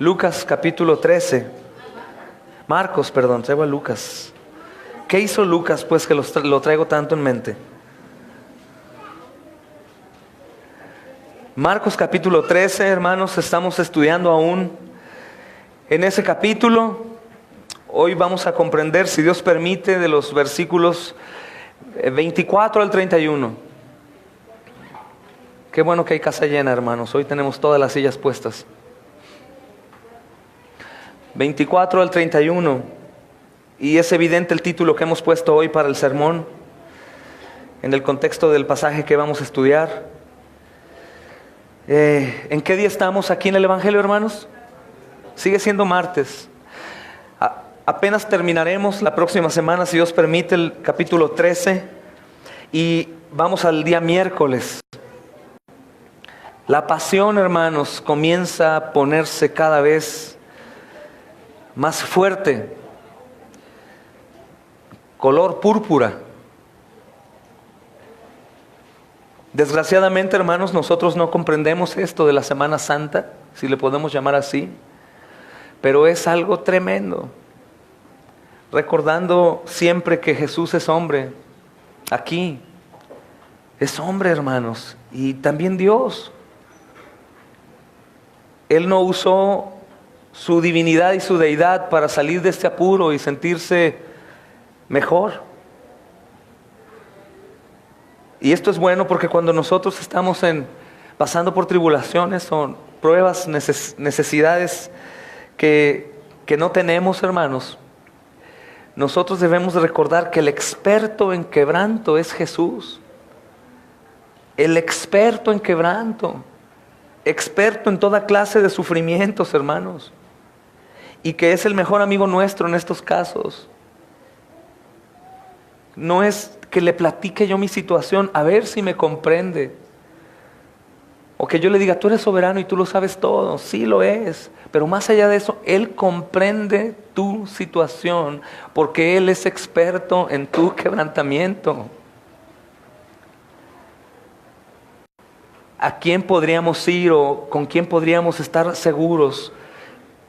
Lucas capítulo 13. Marcos, perdón, traigo a Lucas. ¿Qué hizo Lucas pues que lo traigo tanto en mente? Marcos capítulo 13, hermanos, estamos estudiando aún en ese capítulo. Hoy vamos a comprender, si Dios permite, de los versículos 24 al 31. Qué bueno que hay casa llena, hermanos. Hoy tenemos todas las sillas puestas. 24 al 31. Y es evidente el título que hemos puesto hoy para el sermón, en el contexto del pasaje que vamos a estudiar. ¿En qué día estamos aquí en el Evangelio, hermanos? Sigue siendo martes. Apenas terminaremos la próxima semana, si Dios permite, el capítulo 13. Y vamos al día miércoles. La pasión, hermanos, comienza a ponerse cada vez más fuerte. Color púrpura. Desgraciadamente, hermanos, nosotros no comprendemos esto de la Semana Santa, si le podemos llamar así, pero es algo tremendo. Recordando siempre que Jesús es hombre, aquí es hombre, hermanos, y también Dios. Él no usó su divinidad y su deidad para salir de este apuro y sentirse mejor. Y esto es bueno porque cuando nosotros estamos pasando por tribulaciones o pruebas, necesidades que no tenemos, hermanos, nosotros debemos recordar que el experto en quebranto es Jesús. El experto en quebranto, experto en toda clase de sufrimientos, hermanos, y que es el mejor amigo nuestro en estos casos. No es que le platique yo mi situación, a ver si me comprende. O que yo le diga, tú eres soberano y tú lo sabes todo. Sí lo es. Pero más allá de eso, Él comprende tu situación, porque Él es experto en tu quebrantamiento. ¿A quién podríamos ir o con quién podríamos estar seguros?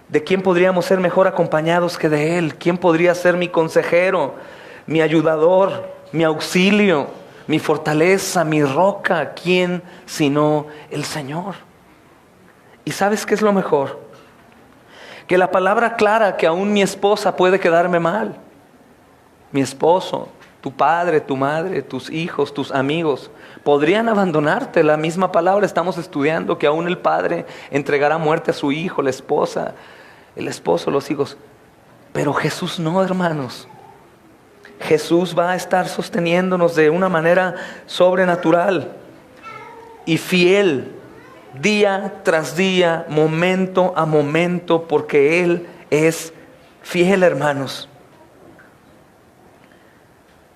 ¿De quién podríamos ser mejor acompañados que de Él? ¿Quién podría ser mi consejero, mi ayudador, mi auxilio, mi fortaleza, mi roca? ¿Quién sino el Señor? ¿Y sabes qué es lo mejor? Que la palabra aclara que aún mi esposa puede quedarme mal. Mi esposo, tu padre, tu madre, tus hijos, tus amigos podrían abandonarte. La misma palabra estamos estudiando que aún el padre entregará muerte a su hijo, la esposa, el esposo, los hijos. Pero Jesús no, hermanos. Jesús va a estar sosteniéndonos de una manera sobrenatural y fiel, día tras día, momento a momento, porque Él es fiel, hermanos.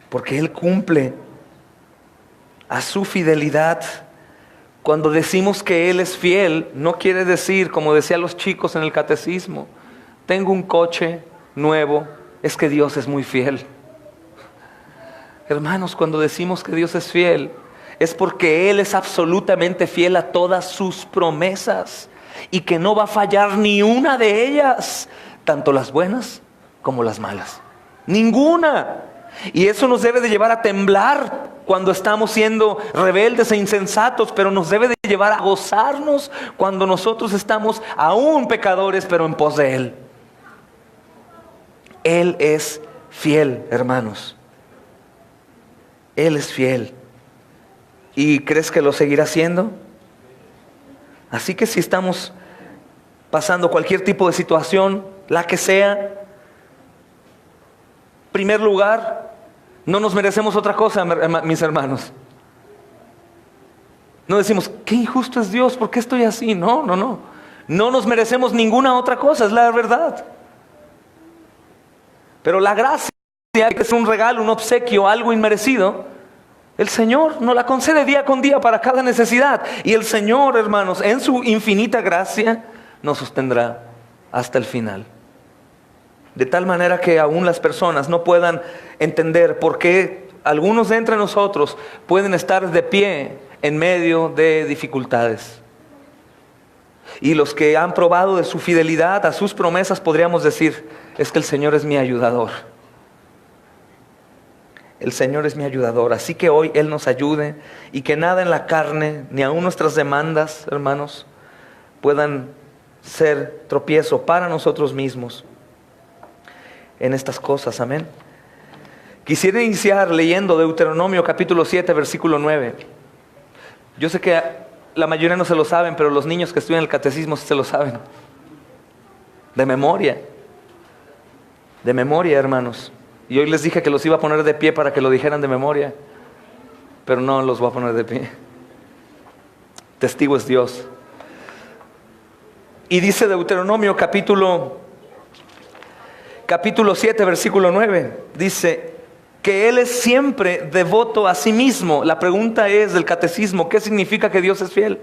Porque Él cumple a su fidelidad. Cuando decimos que Él es fiel, no quiere decir, como decían los chicos en el catecismo, tengo un coche nuevo, es que Dios es muy fiel. Hermanos, cuando decimos que Dios es fiel, es porque Él es absolutamente fiel a todas sus promesas y que no va a fallar ni una de ellas, tanto las buenas como las malas. Ninguna. Y eso nos debe de llevar a temblar cuando estamos siendo rebeldes e insensatos, pero nos debe de llevar a gozarnos cuando nosotros estamos aún pecadores, pero en pos de Él. Él es fiel, hermanos. Él es fiel. ¿Y crees que lo seguirá haciendo? Así que si estamos pasando cualquier tipo de situación, la que sea, en primer lugar, no nos merecemos otra cosa, mis hermanos. No decimos, qué injusto es Dios, ¿por qué estoy así? No. No nos merecemos ninguna otra cosa, es la verdad. Pero la gracia, que es un regalo, un obsequio, algo inmerecido, el Señor nos la concede día con día para cada necesidad. Y el Señor, hermanos, en su infinita gracia, nos sostendrá hasta el final. De tal manera que aún las personas no puedan entender por qué algunos de entre nosotros pueden estar de pie en medio de dificultades. Y los que han probado de su fidelidad a sus promesas podríamos decir, es que el Señor es mi ayudador. El Señor es mi ayudador. Así que hoy Él nos ayude y que nada en la carne, ni aun nuestras demandas, hermanos, puedan ser tropiezo para nosotros mismos en estas cosas. Amén. Quisiera iniciar leyendo Deuteronomio capítulo 7, versículo 9. Yo sé que la mayoría no se lo saben, pero los niños que estudian el catecismo sí se lo saben. De memoria, hermanos. Y hoy les dije que los iba a poner de pie para que lo dijeran de memoria, pero no los voy a poner de pie. Testigo es Dios. Y dice Deuteronomio capítulo 7, versículo 9. Dice que Él es siempre devoto a sí mismo. La pregunta es del catecismo, ¿qué significa que Dios es fiel?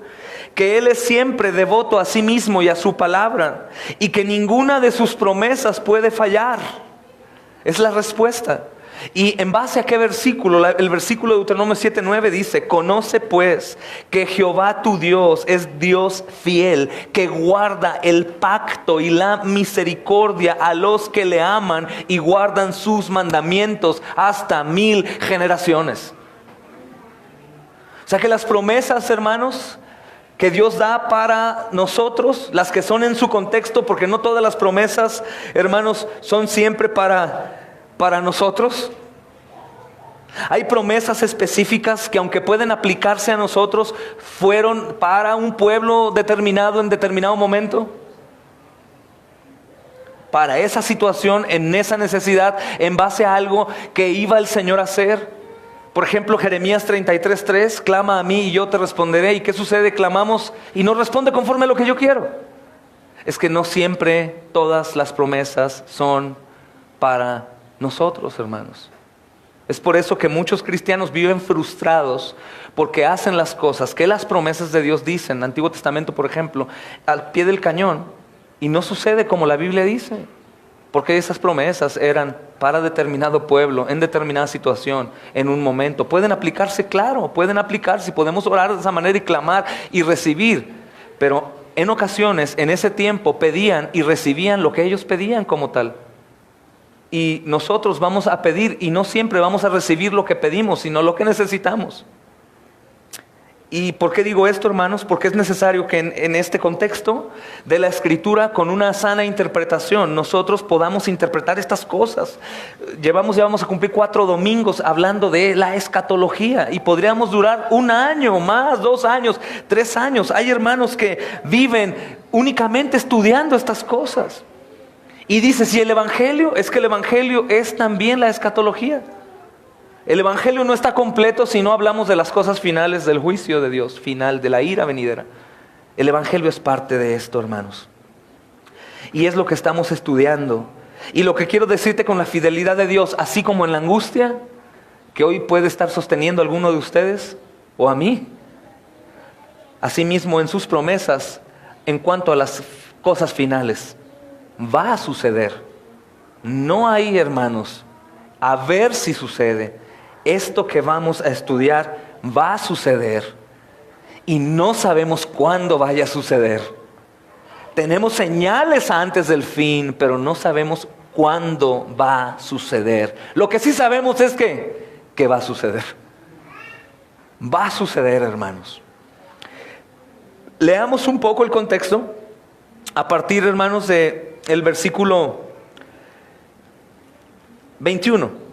Que Él es siempre devoto a sí mismo y a su palabra, y que ninguna de sus promesas puede fallar. Es la respuesta. ¿Y en base a qué versículo? El versículo de Deuteronomio 7:9 dice: conoce pues que Jehová tu Dios es Dios fiel, que guarda el pacto y la misericordia a los que le aman y guardan sus mandamientos hasta 1000 generaciones. O sea que las promesas, hermanos, que Dios da para nosotros, las que son en su contexto, porque no todas las promesas, hermanos, son siempre para nosotros. Hay promesas específicas que, aunque pueden aplicarse a nosotros, fueron para un pueblo determinado en determinado momento, para esa situación, en esa necesidad, en base a algo que iba el Señor a hacer. Por ejemplo, Jeremías 33:3, clama a mí y yo te responderé. ¿Y qué sucede? Clamamos y no responde conforme a lo que yo quiero. Es que no siempre todas las promesas son para nosotros, hermanos. Es por eso que muchos cristianos viven frustrados, porque hacen las cosas que las promesas de Dios dicen, Antiguo Testamento por ejemplo, al pie del cañón, y no sucede como la Biblia dice, porque esas promesas eran para determinado pueblo, en determinada situación, en un momento. Pueden aplicarse, claro, pueden aplicarse, y podemos orar de esa manera y clamar y recibir, pero en ocasiones, en ese tiempo, pedían y recibían lo que ellos pedían como tal. Y nosotros vamos a pedir y no siempre vamos a recibir lo que pedimos, sino lo que necesitamos. ¿Y por qué digo esto, hermanos? Porque es necesario que en este contexto de la Escritura, con una sana interpretación, nosotros podamos interpretar estas cosas. Ya vamos a cumplir 4 domingos hablando de la escatología, y podríamos durar 1 año más, 2 años, 3 años. Hay hermanos que viven únicamente estudiando estas cosas. Y dice, si el Evangelio, es que el Evangelio es también la escatología. El Evangelio no está completo si no hablamos de las cosas finales del juicio de Dios, final de la ira venidera. El Evangelio es parte de esto, hermanos. Y es lo que estamos estudiando. Y lo que quiero decirte con la fidelidad de Dios, así como en la angustia que hoy puede estar sosteniendo a alguno de ustedes o a mí, asimismo en sus promesas en cuanto a las cosas finales. Va a suceder. No hay, hermanos, a ver si sucede. Esto que vamos a estudiar va a suceder. Y no sabemos cuándo vaya a suceder. Tenemos señales antes del fin, pero no sabemos cuándo va a suceder. Lo que sí sabemos es que va a suceder. Va a suceder, hermanos. Leamos un poco el contexto a partir, hermanos, de el versículo 21.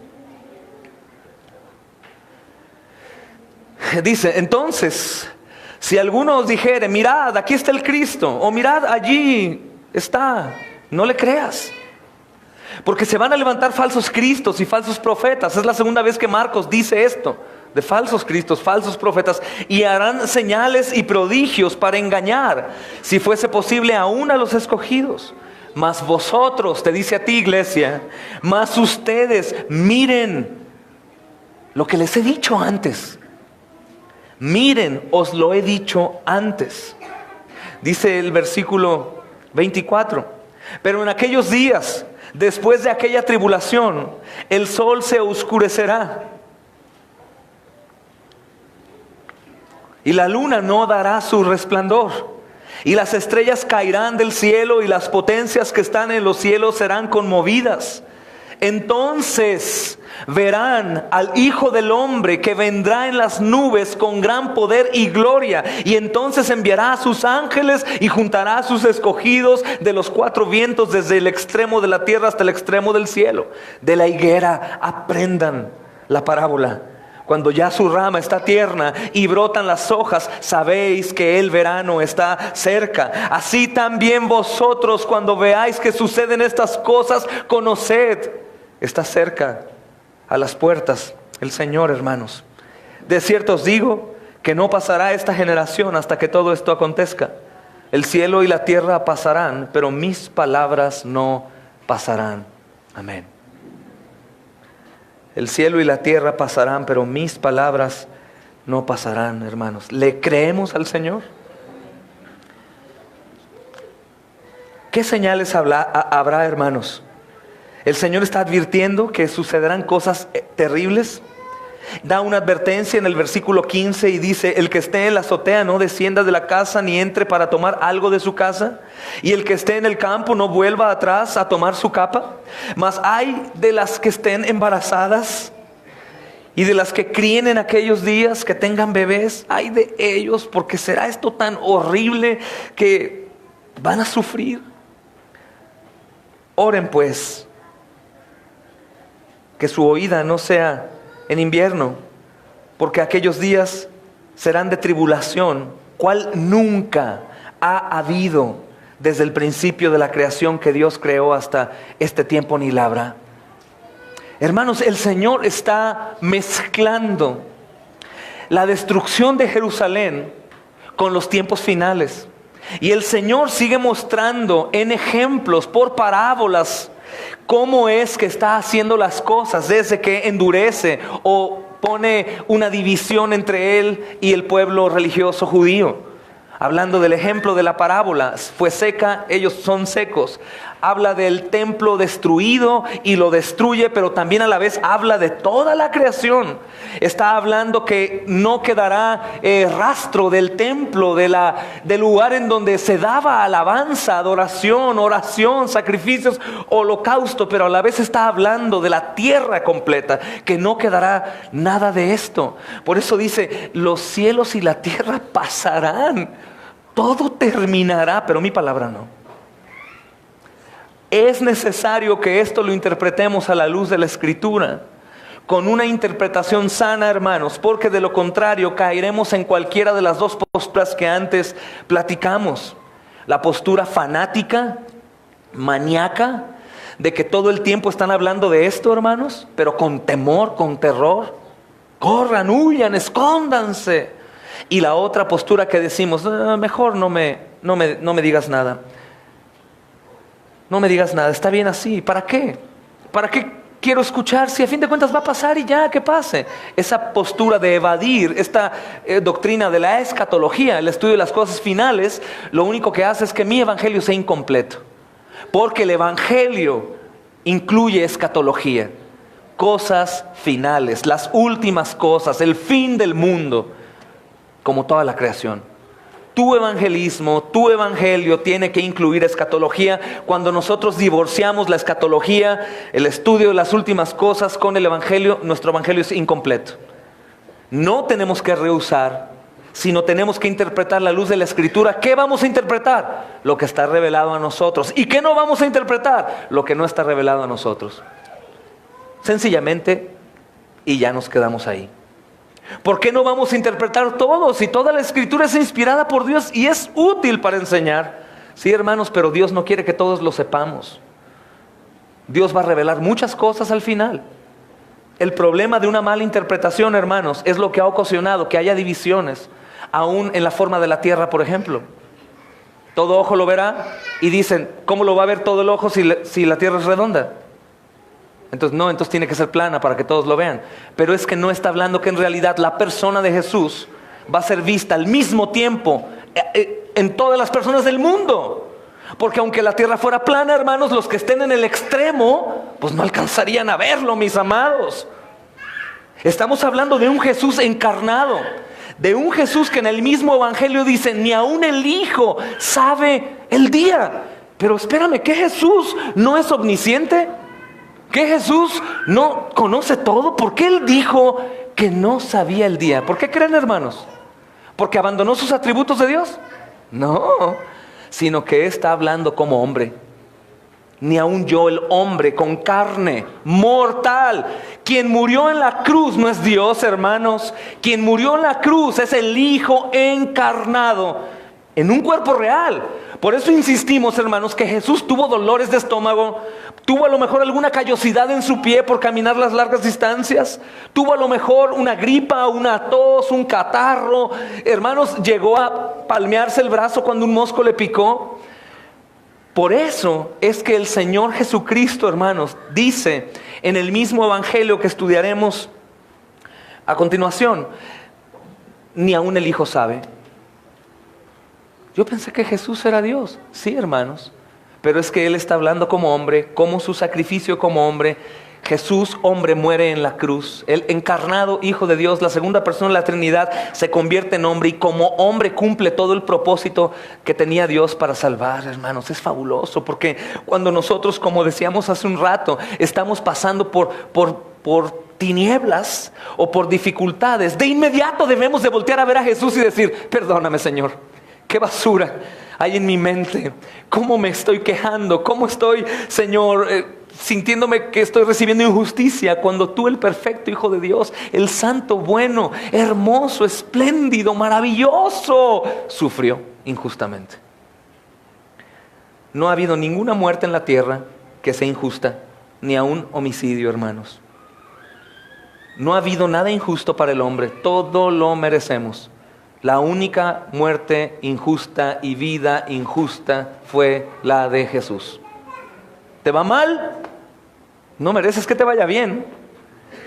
Dice, entonces, si alguno os dijere, mirad, aquí está el Cristo, o mirad, allí está, no le creas. Porque se van a levantar falsos cristos y falsos profetas. Es la segunda vez que Marcos dice esto, de falsos cristos, falsos profetas, y harán señales y prodigios para engañar, si fuese posible, aún a los escogidos. Mas vosotros, te dice a ti, iglesia, mas ustedes miren lo que les he dicho antes. Miren, os lo he dicho antes. Dice el versículo 24, pero en aquellos días, después de aquella tribulación, el sol se oscurecerá y la luna no dará su resplandor, Y las estrellas caerán del cielo y las potencias que están en los cielos serán conmovidas. Entonces verán al Hijo del Hombre que vendrá en las nubes con gran poder y gloria. Y entonces enviará a sus ángeles y juntará a sus escogidos de los cuatro vientos, desde el extremo de la tierra hasta el extremo del cielo. De la higuera aprendan la parábola. Cuando ya su rama está tierna y brotan las hojas, sabéis que el verano está cerca. Así también vosotros, cuando veáis que suceden estas cosas, conoced, está cerca, a las puertas, el Señor, hermanos. De cierto os digo que no pasará esta generación hasta que todo esto acontezca. El cielo y la tierra pasarán, pero mis palabras no pasarán. Amén. El cielo y la tierra pasarán, pero mis palabras no pasarán, hermanos. ¿Le creemos al Señor? ¿Qué señales habrá, hermanos? El Señor está advirtiendo que sucederán cosas terribles. Da una advertencia en el versículo 15 y dice: el que esté en la azotea no descienda de la casa ni entre para tomar algo de su casa, y el que esté en el campo no vuelva atrás a tomar su capa. Mas hay de las que estén embarazadas y de las que críen en aquellos días, que tengan bebés, ay de ellos, porque será esto tan horrible que van a sufrir. Oren pues, que su oída no sea en invierno, porque aquellos días serán de tribulación, cual nunca ha habido desde el principio de la creación que Dios creó hasta este tiempo, ni la habrá. Hermanos, el Señor está mezclando la destrucción de Jerusalén con los tiempos finales. Y el Señor sigue mostrando en ejemplos, por parábolas, cómo es que está haciendo las cosas, desde que endurece o pone una división entre Él y el pueblo religioso judío. Hablando del ejemplo de la parábola, fue seca, ellos son secos. Habla del templo destruido y lo destruye, pero también a la vez habla de toda la creación. Está hablando que no quedará rastro del templo, del lugar en donde se daba alabanza, adoración, oración, sacrificios, holocausto, pero a la vez está hablando de la tierra completa, que no quedará nada de esto. Por eso dice: los cielos y la tierra pasarán, todo terminará, pero mi palabra no. Es necesario que esto lo interpretemos a la luz de la Escritura, con una interpretación sana, hermanos, porque de lo contrario caeremos en cualquiera de las dos posturas que antes platicamos. La postura fanática, maníaca, de que todo el tiempo están hablando de esto, hermanos, pero con temor, con terror. Corran, huyan, escóndanse. Y la otra postura que decimos: mejor no me digas nada. No me digas nada, está bien así. ¿Para qué? ¿Para qué quiero escuchar si a fin de cuentas va a pasar y ya, que pase? Esa postura de evadir esta doctrina de la escatología, el estudio de las cosas finales, lo único que hace es que mi evangelio sea incompleto. Porque el evangelio incluye escatología, cosas finales, las últimas cosas, el fin del mundo, como toda la creación. Tu evangelismo, tu evangelio tiene que incluir escatología. Cuando nosotros divorciamos la escatología, el estudio de las últimas cosas con el evangelio, nuestro evangelio es incompleto. No tenemos que rehusar, sino tenemos que interpretar la luz de la Escritura. ¿Qué vamos a interpretar? Lo que está revelado a nosotros. ¿Y qué no vamos a interpretar? Lo que no está revelado a nosotros. Sencillamente, y ya nos quedamos ahí. ¿Por qué no vamos a interpretar todo si toda la Escritura es inspirada por Dios y es útil para enseñar? Sí, hermanos, pero Dios no quiere que todos lo sepamos. Dios va a revelar muchas cosas al final. El problema de una mala interpretación, hermanos, es lo que ha ocasionado que haya divisiones, aún en la forma de la tierra, por ejemplo. Todo ojo lo verá, y dicen: ¿cómo lo va a ver todo el ojo si la tierra es redonda? Entonces tiene que ser plana para que todos lo vean. Pero es que no está hablando que en realidad la persona de Jesús va a ser vista al mismo tiempo en todas las personas del mundo. Porque aunque la tierra fuera plana, hermanos, los que estén en el extremo, pues no alcanzarían a verlo, mis amados. Estamos hablando de un Jesús encarnado, De un Jesús que en el mismo evangelio dice, ni aún el Hijo sabe el día. Pero espérame, ¿qué Jesús no es omnisciente? ¿Qué Jesús no conoce todo? ¿Por qué Él dijo que no sabía el día? ¿Por qué creen, hermanos? ¿Porque abandonó sus atributos de Dios? No, sino que está hablando como hombre. Ni aun yo, el hombre con carne, mortal, quien murió en la cruz no es Dios, hermanos. Quien murió en la cruz es el Hijo encarnado en un cuerpo real. Por eso insistimos, hermanos, que Jesús tuvo dolores de estómago, tuvo a lo mejor alguna callosidad en su pie por caminar las largas distancias, tuvo a lo mejor una gripa, una tos, un catarro. Hermanos, llegó a palmearse el brazo cuando un mosco le picó. Por eso es que el Señor Jesucristo, hermanos, dice en el mismo evangelio que estudiaremos a continuación, ni aún el Hijo sabe. Yo pensé que Jesús era Dios. Sí, hermanos, pero es que Él está hablando como hombre, como su sacrificio como hombre. Jesús, hombre, muere en la cruz. El encarnado Hijo de Dios, la segunda persona de la Trinidad, se convierte en hombre y como hombre cumple todo el propósito que tenía Dios para salvar, hermanos. Es fabuloso porque cuando nosotros, como decíamos hace un rato, estamos pasando por tinieblas o por dificultades, de inmediato debemos de voltear a ver a Jesús y decir, perdóname, Señor, qué basura hay en mi mente, cómo me estoy quejando, cómo estoy, Señor, sintiéndome que estoy recibiendo injusticia, cuando tú, el perfecto Hijo de Dios, el santo, bueno, hermoso, espléndido, maravilloso, sufrió injustamente. No ha habido ninguna muerte en la tierra que sea injusta, ni aun homicidio, hermanos. No ha habido nada injusto para el hombre, todo lo merecemos. La única muerte injusta y vida injusta fue la de Jesús. ¿Te va mal? No mereces que te vaya bien.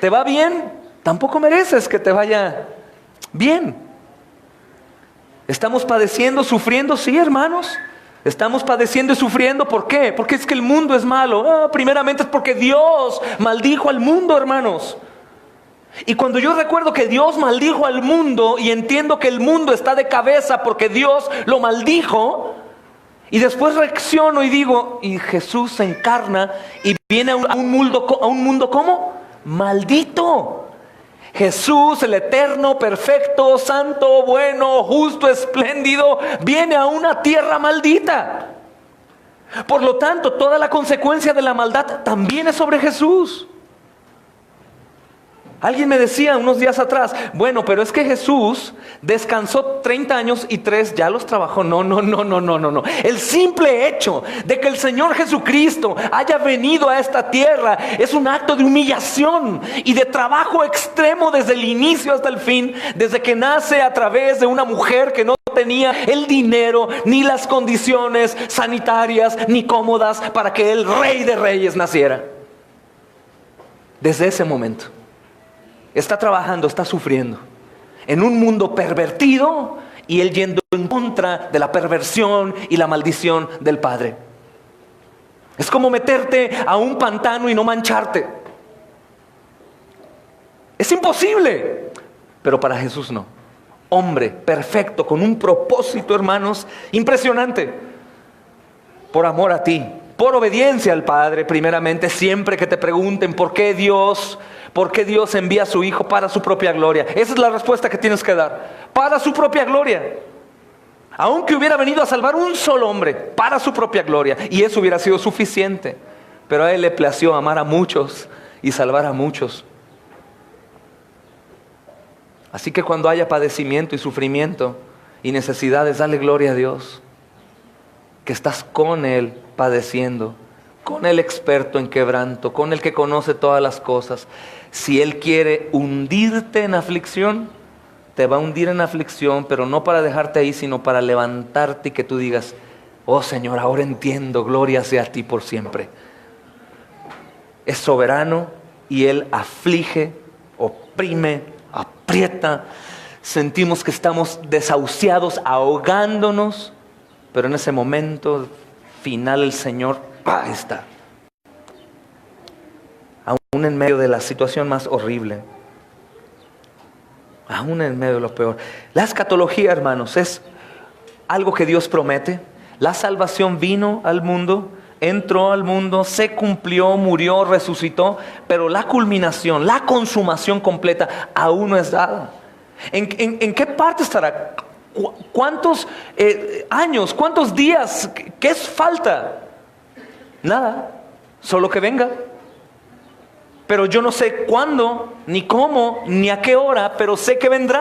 ¿Te va bien? Tampoco mereces que te vaya bien. ¿Estamos padeciendo, sufriendo? Sí, hermanos. Estamos padeciendo y sufriendo. ¿Por qué? Porque es que el mundo es malo. Primeramente es porque Dios maldijo al mundo, hermanos. Y cuando yo recuerdo que Dios maldijo al mundo y entiendo que el mundo está de cabeza porque Dios lo maldijo, y después reacciono y digo, y Jesús se encarna y viene a un mundo ¿cómo? Maldito. Jesús, el eterno, perfecto, santo, bueno, justo, espléndido, viene a una tierra maldita. Por lo tanto, toda la consecuencia de la maldad también es sobre Jesús. Alguien me decía unos días atrás, bueno, pero es que Jesús descansó 30 años y 3 ya los trabajó. No. El simple hecho de que el Señor Jesucristo haya venido a esta tierra es un acto de humillación y de trabajo extremo desde el inicio hasta el fin, desde que nace a través de una mujer que no tenía el dinero ni las condiciones sanitarias ni cómodas para que el Rey de Reyes naciera. Desde ese momento está trabajando, está sufriendo en un mundo pervertido y Él yendo en contra de la perversión y la maldición del Padre. Es como meterte a un pantano y no mancharte. Es imposible, pero para Jesús no. Hombre perfecto, con un propósito, hermanos, impresionante. Por amor a ti, por obediencia al Padre, primeramente, siempre que te pregunten ¿por qué Dios envía a su Hijo? Para su propia gloria. Esa es la respuesta que tienes que dar. Para su propia gloria. Aunque hubiera venido a salvar un solo hombre, para su propia gloria. Y eso hubiera sido suficiente. Pero a Él le plació amar a muchos y salvar a muchos. Así que cuando haya padecimiento y sufrimiento y necesidades, dale gloria a Dios. Que estás con Él padeciendo, con el experto en quebranto, con el que conoce todas las cosas. Si Él quiere hundirte en aflicción, te va a hundir en aflicción, pero no para dejarte ahí, sino para levantarte y que tú digas, oh Señor, ahora entiendo, gloria sea a ti por siempre. Es soberano y Él aflige, oprime, aprieta. Sentimos que estamos desahuciados, ahogándonos, pero en ese momento final el Señor está. Aún en medio de la situación más horrible. Aún en medio de lo peor. La escatología, hermanos, es algo que Dios promete. La salvación vino al mundo, entró al mundo, se cumplió, murió, resucitó, pero la culminación, la consumación completa aún no es dada. ¿En qué parte estará? ¿Cuántos años? ¿Cuántos días? ¿Qué es falta? Nada, solo que venga. Pero yo no sé cuándo, ni cómo, ni a qué hora, pero sé que vendrá.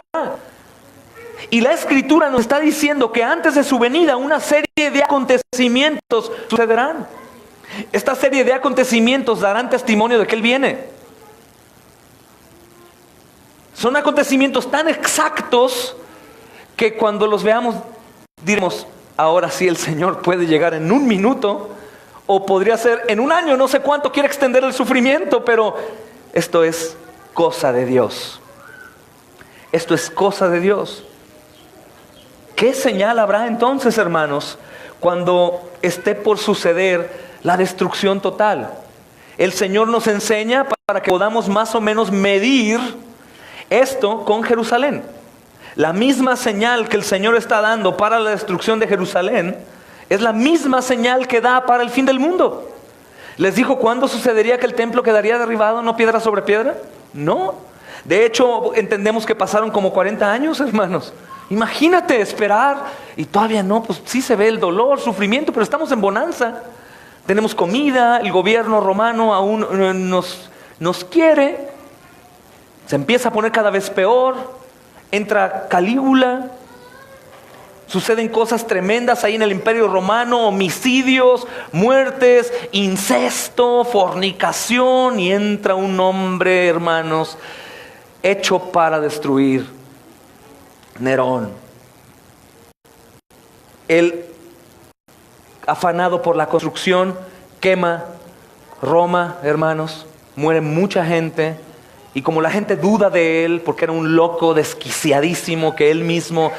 Y la Escritura nos está diciendo que antes de su venida una serie de acontecimientos sucederán. Esta serie de acontecimientos darán testimonio de que Él viene. Son acontecimientos tan exactos que cuando los veamos diremos, ahora sí el Señor puede llegar en un minuto, o podría ser en un año, no sé cuánto quiere extender el sufrimiento, pero esto es cosa de Dios. Esto es cosa de Dios. ¿Qué señal habrá entonces, hermanos, cuando esté por suceder la destrucción total? El Señor nos enseña para que podamos más o menos medir esto con Jerusalén. La misma señal que el Señor está dando para la destrucción de Jerusalén es la misma señal que da para el fin del mundo. ¿Les dijo cuándo sucedería que el templo quedaría derribado, no piedra sobre piedra? No. De hecho, entendemos que pasaron como 40 años, hermanos. Imagínate esperar y todavía no, pues sí se ve el dolor, sufrimiento, pero estamos en bonanza. Tenemos comida, el gobierno romano aún nos quiere. Se empieza a poner cada vez peor. Entra Calígula. Suceden cosas tremendas ahí en el Imperio Romano, homicidios, muertes, incesto, fornicación, y entra un hombre, hermanos, hecho para destruir, Nerón. Él, afanado por la construcción, quema Roma, hermanos, muere mucha gente, y como la gente duda de él, porque era un loco desquiciadísimo, que él mismo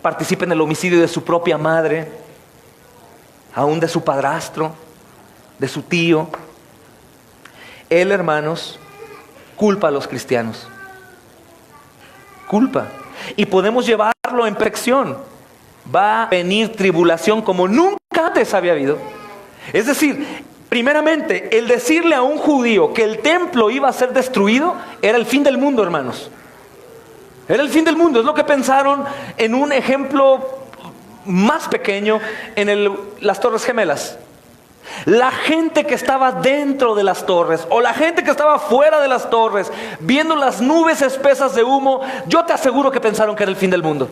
participa en el homicidio de su propia madre, aún de su padrastro, de su tío. Él, hermanos, culpa a los cristianos. Culpa. Y podemos llevarlo en perfección. Va a venir tribulación como nunca antes había habido. Es decir, primeramente, el decirle a un judío que el templo iba a ser destruido era el fin del mundo, hermanos. Era el fin del mundo. Es lo que pensaron en un ejemplo más pequeño en las Torres Gemelas. La gente que estaba dentro de las torres o la gente que estaba fuera de las torres viendo las nubes espesas de humo, yo te aseguro que pensaron que era el fin del mundo.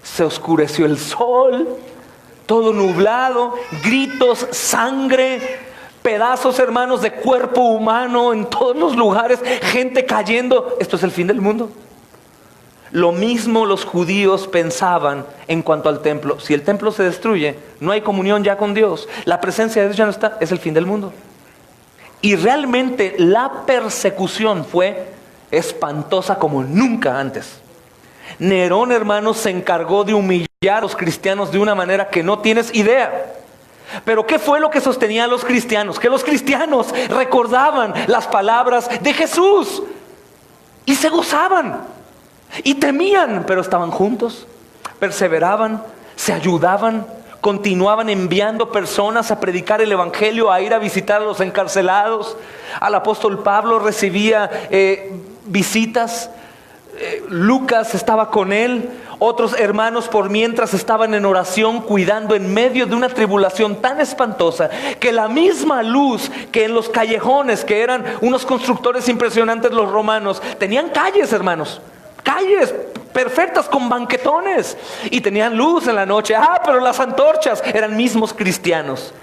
Se oscureció el sol, todo nublado, gritos, sangre, pedazos, hermanos, de cuerpo humano en todos los lugares, gente cayendo. Esto es el fin del mundo. Lo mismo los judíos pensaban en cuanto al templo. Si el templo se destruye, no hay comunión ya con Dios, la presencia de Dios ya no está, es el fin del mundo. Y realmente la persecución fue espantosa como nunca antes. Nerón, hermanos, se encargó de humillar a los cristianos de una manera que no tienes idea. Pero ¿qué fue lo que sostenía a los cristianos? Que los cristianos recordaban las palabras de Jesús y se gozaban. Y temían, pero estaban juntos, perseveraban, se ayudaban, continuaban enviando personas a predicar el evangelio, a ir a visitar a los encarcelados. Al apóstol Pablo recibía visitas, Lucas estaba con él, otros hermanos por mientras estaban en oración, cuidando en medio de una tribulación tan espantosa, que la misma luz que en los callejones, que eran unos constructores impresionantes los romanos, tenían calles, hermanos, calles perfectas con banquetones, y tenían luz en la noche. Pero las antorchas eran mismos cristianos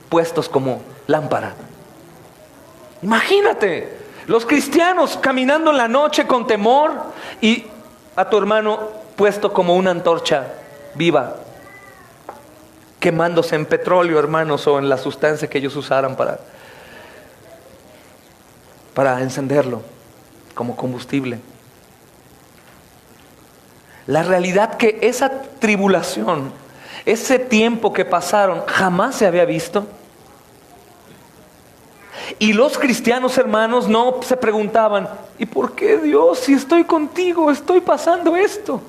puestos como lámpara. Imagínate, los cristianos caminando en la noche con temor, y a tu hermano puesto como una antorcha viva, quemándose en petróleo, hermanos, o en la sustancia que ellos usaran para encenderlo como combustible. La realidad que esa tribulación, ese tiempo que pasaron, jamás se había visto. Y los cristianos, hermanos, no se preguntaban, ¿y por qué, Dios, si estoy contigo, estoy pasando esto?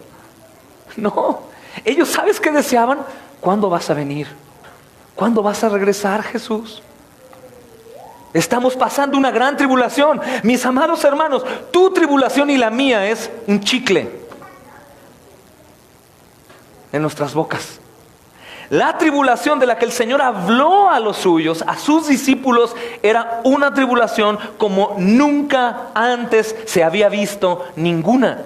No, ellos, ¿sabes qué deseaban? ¿Cuándo vas a venir? ¿Cuándo vas a regresar, Jesús? Estamos pasando una gran tribulación. Mis amados hermanos, tu tribulación y la mía es un chicle en nuestras bocas. La tribulación de la que el Señor habló a los suyos, a sus discípulos, era una tribulación como nunca antes se había visto ninguna.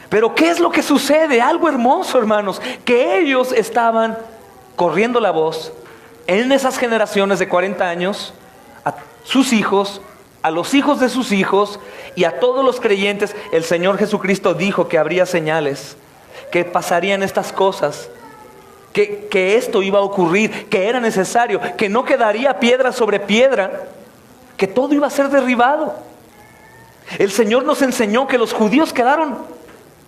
Pero ¿qué es lo que sucede? Algo hermoso, hermanos, que ellos estaban corriendo la voz en esas generaciones de 40 años, a sus hijos, a los hijos de sus hijos y a todos los creyentes. El Señor Jesucristo dijo que habría señales, que pasarían estas cosas, que esto iba a ocurrir, que era necesario, que no quedaría piedra sobre piedra, que todo iba a ser derribado. El Señor nos enseñó que los judíos quedaron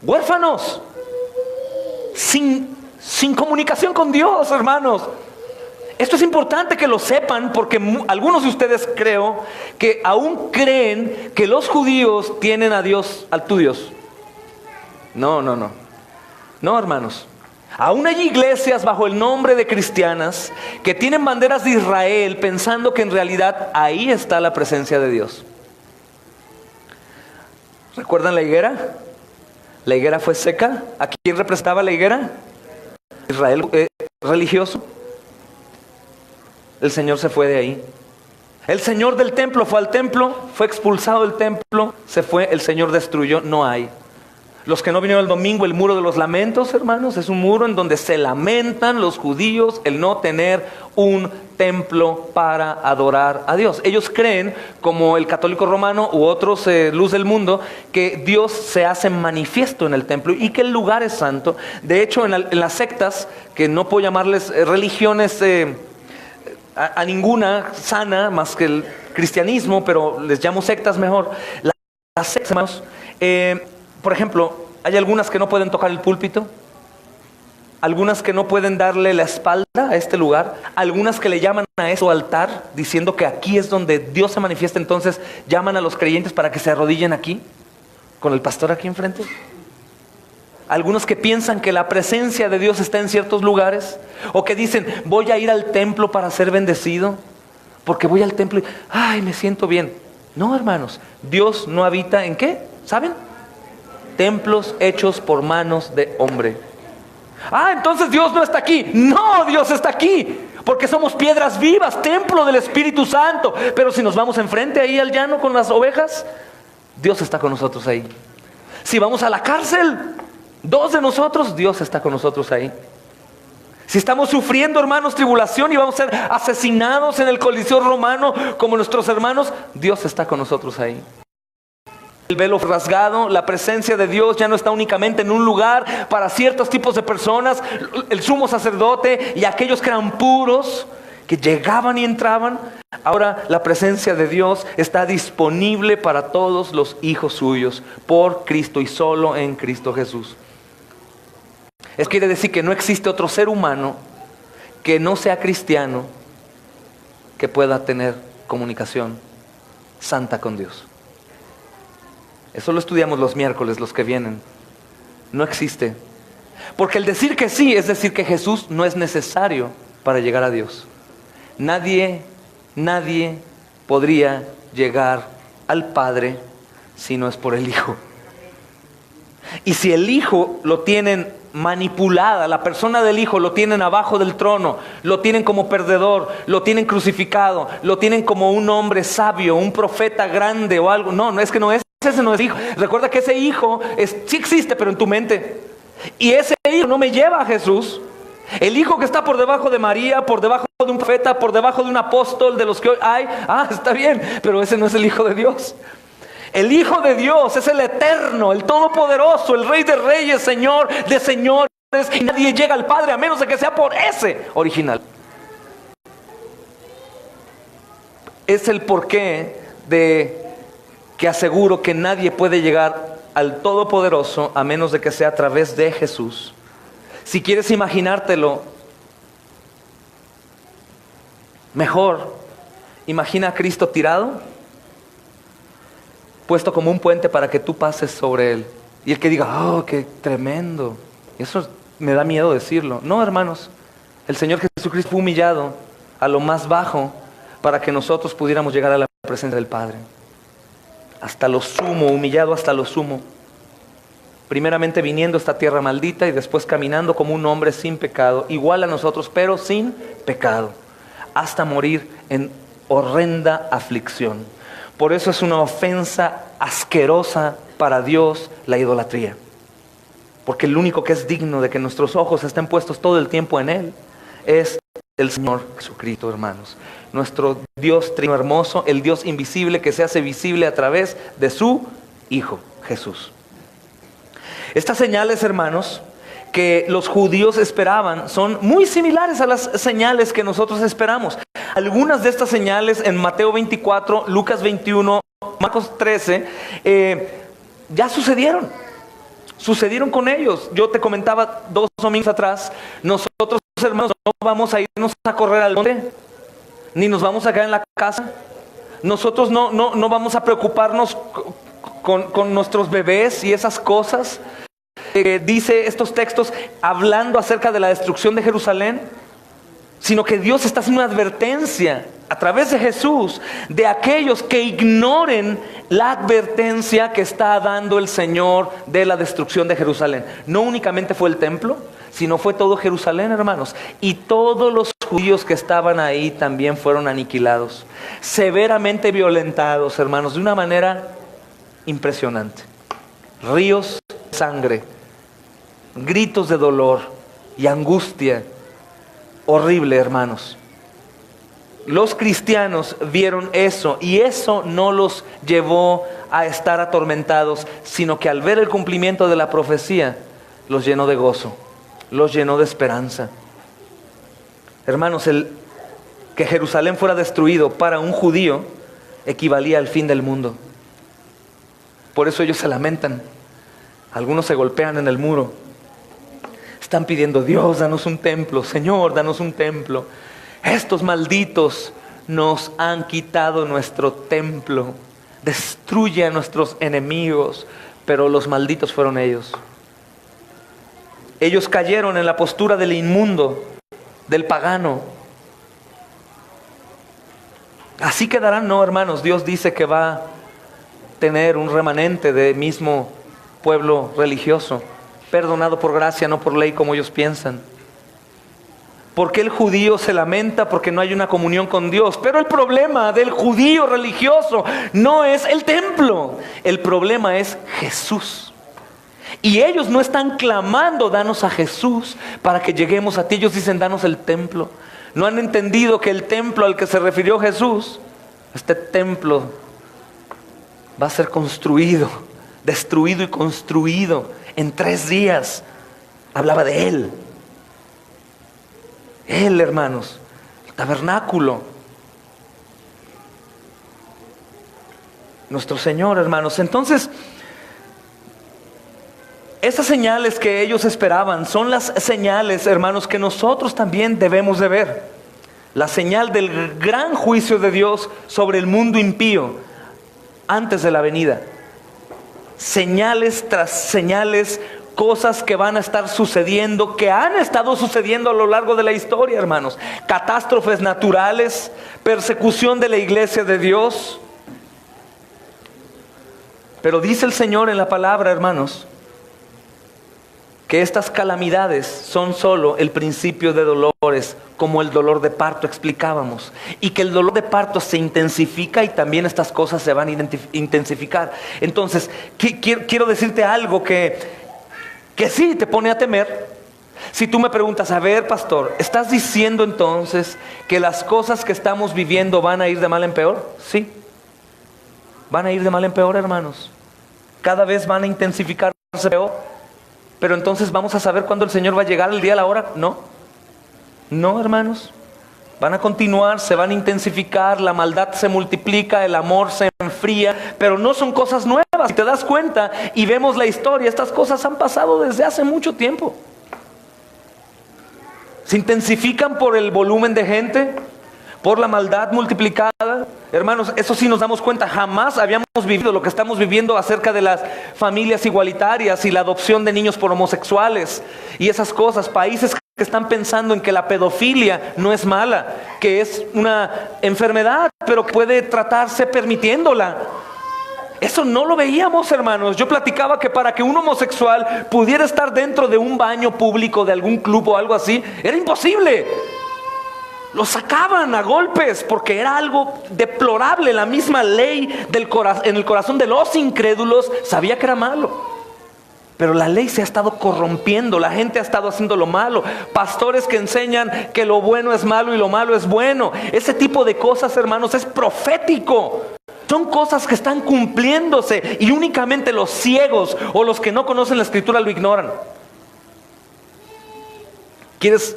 huérfanos, sin comunicación con Dios, hermanos. Esto es importante que lo sepan, porque algunos de ustedes creo que aún creen que los judíos tienen a Dios, a tu Dios. No, hermanos. Aún hay iglesias bajo el nombre de cristianas que tienen banderas de Israel, pensando que en realidad ahí está la presencia de Dios. ¿Recuerdan la higuera? La higuera fue seca. ¿A quién representaba la higuera? Israel religioso. El Señor se fue de ahí. El Señor del templo fue al templo, fue expulsado del templo, se fue, el Señor destruyó, no hay. Los que no vinieron el domingo, el muro de los lamentos, hermanos, es un muro en donde se lamentan los judíos el no tener un templo para adorar a Dios. Ellos creen, como el católico romano u otros luz del mundo, que Dios se hace manifiesto en el templo y que el lugar es santo. De hecho, en las sectas, que no puedo llamarles religiones a ninguna sana más que el cristianismo, pero les llamo sectas mejor. Las sectas, hermanos, por ejemplo, hay algunas que no pueden tocar el púlpito, algunas que no pueden darle la espalda a este lugar, algunas que le llaman a eso altar, diciendo que aquí es donde Dios se manifiesta. Entonces llaman a los creyentes para que se arrodillen aquí, con el pastor aquí enfrente. Algunos que piensan que la presencia de Dios está en ciertos lugares, o que dicen, voy a ir al templo para ser bendecido, porque voy al templo y, ay, me siento bien. No, hermanos, Dios no habita ¿en qué? ¿Saben? Templos hechos por manos de hombre. Ah, entonces Dios no está aquí. No, Dios está aquí, porque somos piedras vivas, templo del Espíritu Santo. Pero si nos vamos enfrente ahí al llano con las ovejas, Dios está con nosotros ahí. Si vamos a la cárcel, 2 de nosotros, Dios está con nosotros ahí. Si estamos sufriendo, hermanos, tribulación y vamos a ser asesinados en el Coliseo romano como nuestros hermanos, Dios está con nosotros ahí. El velo rasgado, la presencia de Dios ya no está únicamente en un lugar para ciertos tipos de personas, el sumo sacerdote y aquellos que eran puros, que llegaban y entraban. Ahora la presencia de Dios está disponible para todos los hijos suyos, por Cristo y solo en Cristo Jesús. Eso quiere decir que no existe otro ser humano que no sea cristiano que pueda tener comunicación santa con Dios. Eso lo estudiamos los miércoles, los que vienen. No existe. Porque el decir que sí es decir que Jesús no es necesario para llegar a Dios. Nadie podría llegar al Padre si no es por el Hijo. Y si el Hijo lo tienen manipulada, la persona del Hijo lo tienen abajo del trono, lo tienen como perdedor, lo tienen crucificado, lo tienen como un hombre sabio, un profeta grande o algo. No es que no es. Ese no es hijo. Recuerda que ese hijo sí existe, pero en tu mente. Y ese hijo no me lleva a Jesús. El hijo que está por debajo de María, por debajo de un profeta, por debajo de un apóstol, de los que hoy hay, está bien, pero ese no es el Hijo de Dios. El Hijo de Dios es el eterno, el todopoderoso, el Rey de reyes, Señor de señores. Y nadie llega al Padre a menos de que sea por ese original. Es el porqué de que aseguro que nadie puede llegar al Todopoderoso a menos de que sea a través de Jesús. Si quieres imaginártelo mejor, Imagina a Cristo tirado, puesto como un puente para que tú pases sobre él. Y el que diga, oh, qué tremendo. Eso me da miedo decirlo. No, hermanos, el Señor Jesucristo fue humillado a lo más bajo para que nosotros pudiéramos llegar a la presencia del Padre. Hasta lo sumo, humillado hasta lo sumo. Primeramente viniendo a esta tierra maldita y después caminando como un hombre sin pecado, igual a nosotros, pero sin pecado, hasta morir en horrenda aflicción. Por eso es una ofensa asquerosa para Dios la idolatría. Porque el único que es digno de que nuestros ojos estén puestos todo el tiempo en Él es el Señor Jesucristo, hermanos. Nuestro Dios trino hermoso, el Dios invisible que se hace visible a través de su Hijo, Jesús. Estas señales, hermanos, que los judíos esperaban son muy similares a las señales que nosotros esperamos. Algunas de estas señales en Mateo 24, Lucas 21, Marcos 13, ya sucedieron con ellos. Yo te comentaba 2 domingos atrás, nosotros, hermanos, no vamos a irnos a correr al monte, ni nos vamos a quedar en la casa. Nosotros no vamos a preocuparnos con nuestros bebés y esas cosas. Dice estos textos hablando acerca de la destrucción de Jerusalén, sino que Dios está haciendo una advertencia a través de Jesús de aquellos que ignoren la advertencia que está dando el Señor de la destrucción de Jerusalén. No únicamente fue el templo, sino fue todo Jerusalén, hermanos, y todos los judíos que estaban ahí también fueron aniquilados, severamente violentados, hermanos, de una manera impresionante. Ríos de sangre, gritos de dolor y angustia horrible, hermanos. Los cristianos vieron eso y eso no los llevó a estar atormentados, sino que al ver el cumplimiento de la profecía los llenó de gozo, los llenó de esperanza. Hermanos, el que Jerusalén fuera destruido para un judío equivalía al fin del mundo. Por eso ellos se lamentan. Algunos se golpean en el muro. Están pidiendo, Dios, danos un templo. Señor, danos un templo. Estos malditos nos han quitado nuestro templo. Destruye a nuestros enemigos. Pero los malditos fueron ellos. Ellos cayeron en la postura del inmundo, del pagano. Así quedarán, no, hermanos. Dios dice que va a tener un remanente de mismo pueblo religioso, perdonado por gracia, no por ley como ellos piensan. Porque el judío se lamenta porque no hay una comunión con Dios. Pero el problema del judío religioso no es el templo. El problema es Jesús. Y ellos no están clamando, danos a Jesús para que lleguemos a ti. Ellos dicen, danos el templo. No han entendido que el templo al que se refirió Jesús, este templo va a ser construido, destruido y construido en 3 días. Hablaba de Él. Él, hermanos, el tabernáculo. Nuestro Señor, hermanos. Entonces, esas señales que ellos esperaban son las señales, hermanos, que nosotros también debemos de ver. La señal del gran juicio de Dios sobre el mundo impío antes de la venida. Señales tras señales, cosas que van a estar sucediendo, que han estado sucediendo a lo largo de la historia, hermanos. Catástrofes naturales, persecución de la iglesia de Dios. Pero dice el Señor en la palabra, hermanos, que estas calamidades son solo el principio de dolores, como el dolor de parto explicábamos, y que el dolor de parto se intensifica y también estas cosas se van a intensificar. Entonces, quiero decirte algo que sí te pone a temer. Si tú me preguntas, a ver, pastor, ¿estás diciendo entonces que las cosas que estamos viviendo van a ir de mal en peor? Sí, van a ir de mal en peor, hermanos. Cada vez van a intensificarse peor. Pero entonces vamos a saber cuándo el Señor va a llegar, el día, la hora. No, hermanos. Van a continuar, se van a intensificar, la maldad se multiplica, el amor se enfría, pero no son cosas nuevas. Si te das cuenta y vemos la historia, estas cosas han pasado desde hace mucho tiempo. Se intensifican por el volumen de gente, por la maldad multiplicada. Hermanos, eso sí nos damos cuenta, jamás habíamos vivido lo que estamos viviendo acerca de las familias igualitarias y la adopción de niños por homosexuales y esas cosas. Países que están pensando en que la pedofilia no es mala, que es una enfermedad, pero puede tratarse permitiéndola. Eso no lo veíamos, hermanos. Yo platicaba que para que un homosexual pudiera estar dentro de un baño público de algún club o algo así, era imposible. Lo sacaban a golpes porque era algo deplorable. La misma ley en el corazón de los incrédulos sabía que era malo. Pero la ley se ha estado corrompiendo, la gente ha estado haciendo lo malo. Pastores que enseñan que lo bueno es malo y lo malo es bueno. Ese tipo de cosas, hermanos, es profético. Son cosas que están cumpliéndose y únicamente los ciegos o los que no conocen la Escritura lo ignoran. ¿Quieres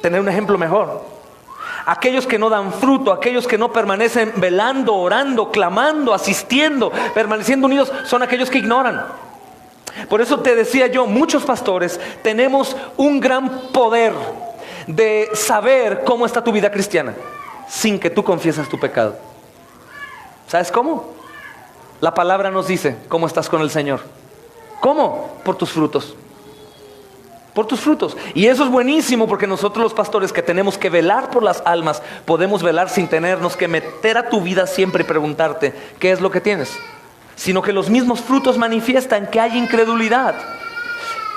tener un ejemplo mejor? Aquellos que no dan fruto, aquellos que no permanecen velando, orando, clamando, asistiendo, permaneciendo unidos, son aquellos que ignoran. Por eso te decía yo, muchos pastores tenemos un gran poder de saber cómo está tu vida cristiana sin que tú confieses tu pecado. ¿Sabes cómo? La palabra nos dice cómo estás con el Señor. ¿Cómo? Por tus frutos. Por tus frutos. Y eso es buenísimo porque nosotros los pastores que tenemos que velar por las almas, podemos velar sin tenernos que meter a tu vida siempre y preguntarte qué es lo que tienes. Sino que los mismos frutos manifiestan que hay incredulidad.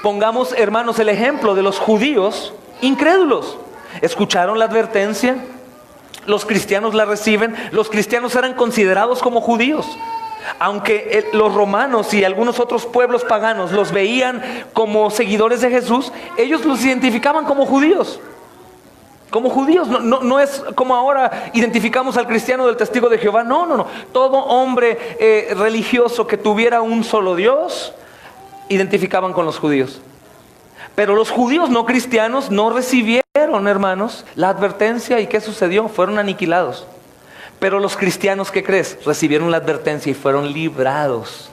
Pongamos, hermanos, el ejemplo de los judíos incrédulos. ¿Escucharon la advertencia? Los cristianos la reciben. Los cristianos eran considerados como judíos. Aunque los romanos y algunos otros pueblos paganos los veían como seguidores de Jesús, ellos los identificaban como judíos. Como judíos, no es como ahora identificamos al cristiano del testigo de Jehová. No. Todo hombre religioso que tuviera un solo Dios, identificaban con los judíos. Pero los judíos no cristianos no recibieron, hermanos, la advertencia. ¿Y qué sucedió? Fueron aniquilados. Pero los cristianos, ¿qué crees? Recibieron la advertencia y fueron librados.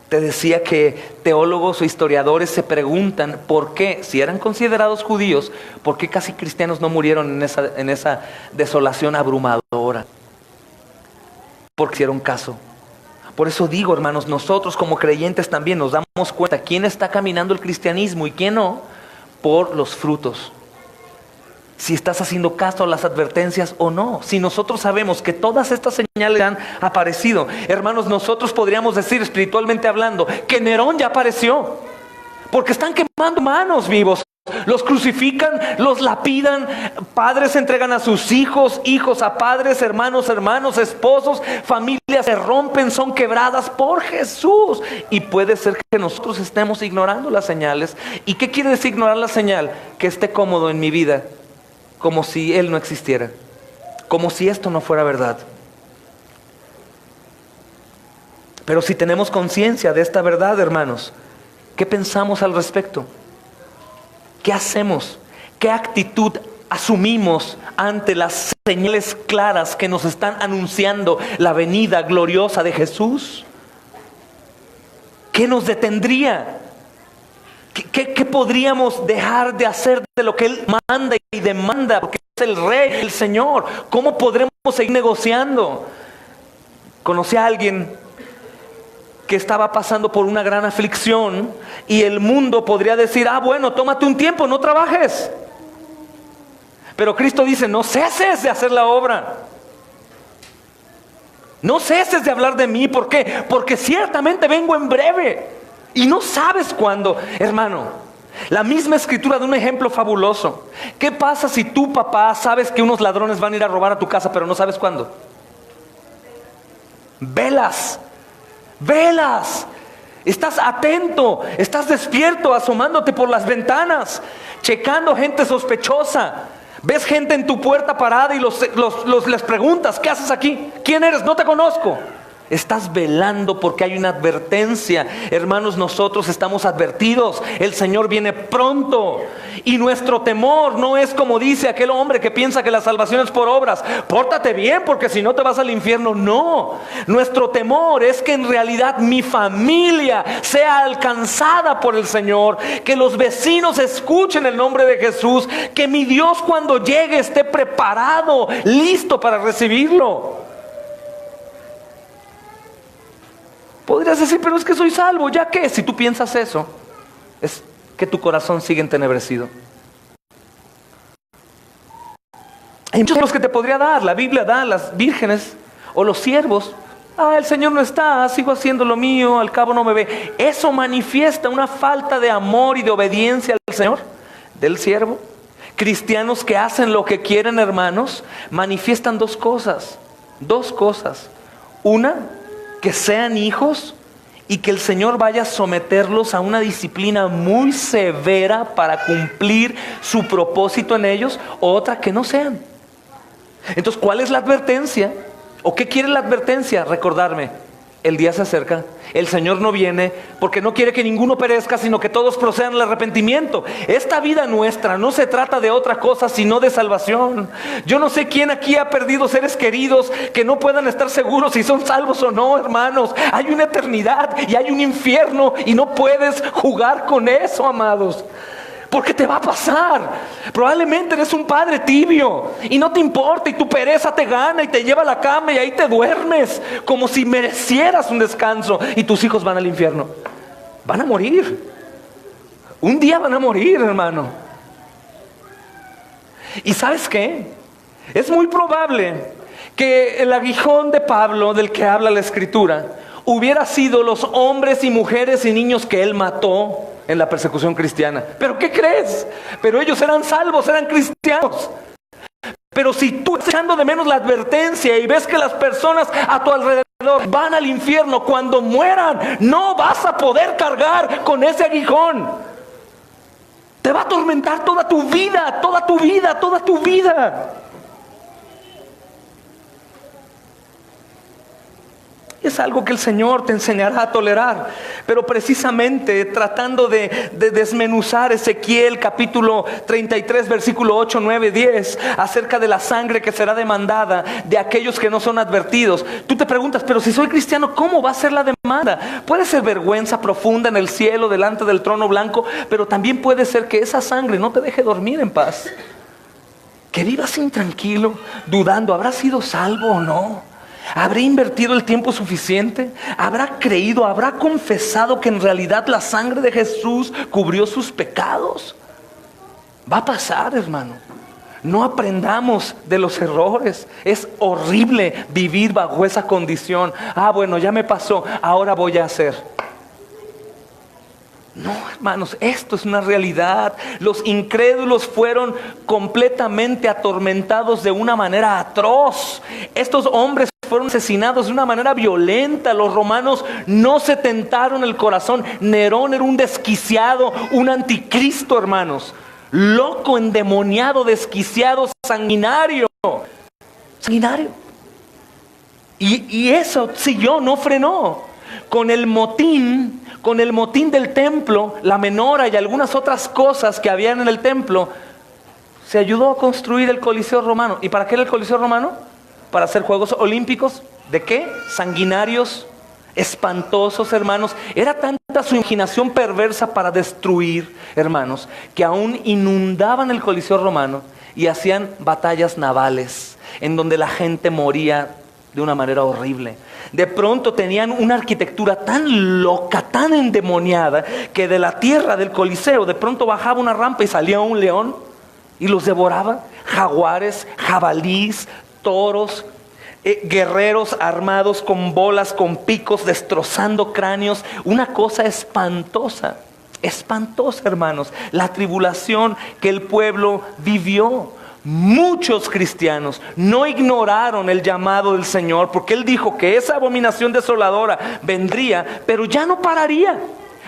Te decía que teólogos o historiadores se preguntan por qué, si eran considerados judíos, por qué casi cristianos no murieron en esa desolación abrumadora. Porque hicieron caso. Por eso digo, hermanos, nosotros como creyentes también nos damos cuenta quién está caminando el cristianismo y quién no, por los frutos. Si estás haciendo caso a las advertencias o no. Si nosotros sabemos que todas estas señales han aparecido, hermanos, nosotros podríamos decir espiritualmente hablando que Nerón ya apareció, porque están quemando humanos vivos. Los crucifican, los lapidan, padres entregan a sus hijos, hijos a padres, hermanos, esposos, familias se rompen, son quebradas por Jesús. Y puede ser que nosotros estemos ignorando las señales. ¿Y qué quiere decir ignorar la señal? Que esté cómodo en mi vida, como si Él no existiera, como si esto no fuera verdad. Pero si tenemos conciencia de esta verdad, hermanos, ¿qué pensamos al respecto? ¿Qué hacemos? ¿Qué actitud asumimos ante las señales claras que nos están anunciando la venida gloriosa de Jesús? ¿Qué nos detendría? ¿Qué podríamos dejar de hacer de lo que Él manda y demanda? Porque es el Rey, el Señor. ¿Cómo podremos seguir negociando? Conocí a alguien que estaba pasando por una gran aflicción y el mundo podría decir, bueno, tómate un tiempo, no trabajes. Pero Cristo dice, no ceses de hacer la obra. No ceses de hablar de mí. ¿Por qué? Porque ciertamente vengo en breve. Y no sabes cuándo, hermano. La misma escritura de un ejemplo fabuloso. ¿Qué pasa si tu papá sabes que unos ladrones van a ir a robar a tu casa, pero no sabes cuándo? Velas. Estás atento, estás despierto, asomándote por las ventanas, checando gente sospechosa. Ves gente en tu puerta parada y les preguntas, ¿qué haces aquí? ¿Quién eres? No te conozco. Estás velando porque hay una advertencia. Hermanos, nosotros estamos advertidos. El Señor viene pronto. Y nuestro temor no es como dice aquel hombre que piensa que la salvación es por obras. Pórtate bien porque si no te vas al infierno. No. Nuestro temor es que en realidad mi familia sea alcanzada por el Señor. Que los vecinos escuchen el nombre de Jesús. Que mi Dios cuando llegue esté preparado, listo para recibirlo. Podrías decir, pero es que soy salvo, ¿ya qué? Si tú piensas eso, es que tu corazón sigue entenebrecido. Hay muchos ejemplos que te podría dar. La Biblia da a las vírgenes o los siervos. El Señor no está, sigo haciendo lo mío, al cabo no me ve. Eso manifiesta una falta de amor y de obediencia al Señor, del siervo. Cristianos que hacen lo que quieren, hermanos, manifiestan dos cosas. Una, que sean hijos y que el Señor vaya a someterlos a una disciplina muy severa para cumplir su propósito en ellos. Otra, que no sean. Entonces, ¿cuál es la advertencia? ¿O qué quiere la advertencia? Recordarme, el día se acerca, el Señor no viene porque no quiere que ninguno perezca, sino que todos procedan al arrepentimiento. Esta vida nuestra no se trata de otra cosa sino de salvación. Yo no sé quién aquí ha perdido seres queridos que no puedan estar seguros si son salvos o no, hermanos. Hay una eternidad y hay un infierno y no puedes jugar con eso, amados. Porque te va a pasar. Probablemente eres un padre tibio y no te importa y tu pereza te gana y te lleva a la cama y ahí te duermes como si merecieras un descanso, y tus hijos van al infierno. Van a morir. Un día van a morir, hermano. ¿Y sabes qué? Es muy probable que el aguijón de Pablo, del que habla la Escritura, hubiera sido los hombres y mujeres y niños que él mató en la persecución cristiana. ¿Pero qué crees? Pero ellos eran salvos, eran cristianos. Pero si tú estás echando de menos la advertencia y ves que las personas a tu alrededor van al infierno, cuando mueran no vas a poder cargar con ese aguijón. Te va a atormentar toda tu vida, toda tu vida, toda tu vida. Es algo que el Señor te enseñará a tolerar. Pero precisamente tratando de desmenuzar Ezequiel capítulo 33 versículo 8, 9, 10 acerca de la sangre que será demandada de aquellos que no son advertidos. Tú te preguntas, pero si soy cristiano, ¿cómo va a ser la demanda? Puede ser vergüenza profunda en el cielo delante del trono blanco, pero también puede ser que esa sangre no te deje dormir en paz. Que vivas intranquilo, dudando, ¿habrá sido salvo o no? ¿Habrá invertido el tiempo suficiente? ¿Habrá creído? ¿Habrá confesado que en realidad la sangre de Jesús cubrió sus pecados? Va a pasar, hermano. No aprendamos de los errores. Es horrible vivir bajo esa condición. Bueno, ya me pasó, ahora voy a hacer. No, hermanos, esto es una realidad. Los incrédulos fueron completamente atormentados de una manera atroz. Estos hombres fueron asesinados de una manera violenta. Los romanos no se tentaron el corazón. Nerón era un desquiciado, un anticristo, hermanos. Loco, endemoniado, desquiciado, sanguinario. Sanguinario. Y eso siguió, no frenó. Con el motín del templo, la menora y algunas otras cosas que habían en el templo, se ayudó a construir el Coliseo Romano. ¿Y para qué era el Coliseo Romano? Para hacer Juegos Olímpicos. ¿De qué? Sanguinarios, espantosos, hermanos. Era tanta su imaginación perversa para destruir, hermanos, que aún inundaban el Coliseo Romano y hacían batallas navales en donde la gente moría de una manera horrible. De pronto tenían una arquitectura tan loca, tan endemoniada, que de la tierra del Coliseo de pronto bajaba una rampa y salía un león y los devoraba. Jaguares, jabalís, toros, guerreros armados con bolas, con picos, destrozando cráneos. Una cosa espantosa, espantosa, hermanos, la tribulación que el pueblo vivió. Muchos cristianos no ignoraron el llamado del Señor, porque Él dijo que esa abominación desoladora vendría, pero ya no pararía.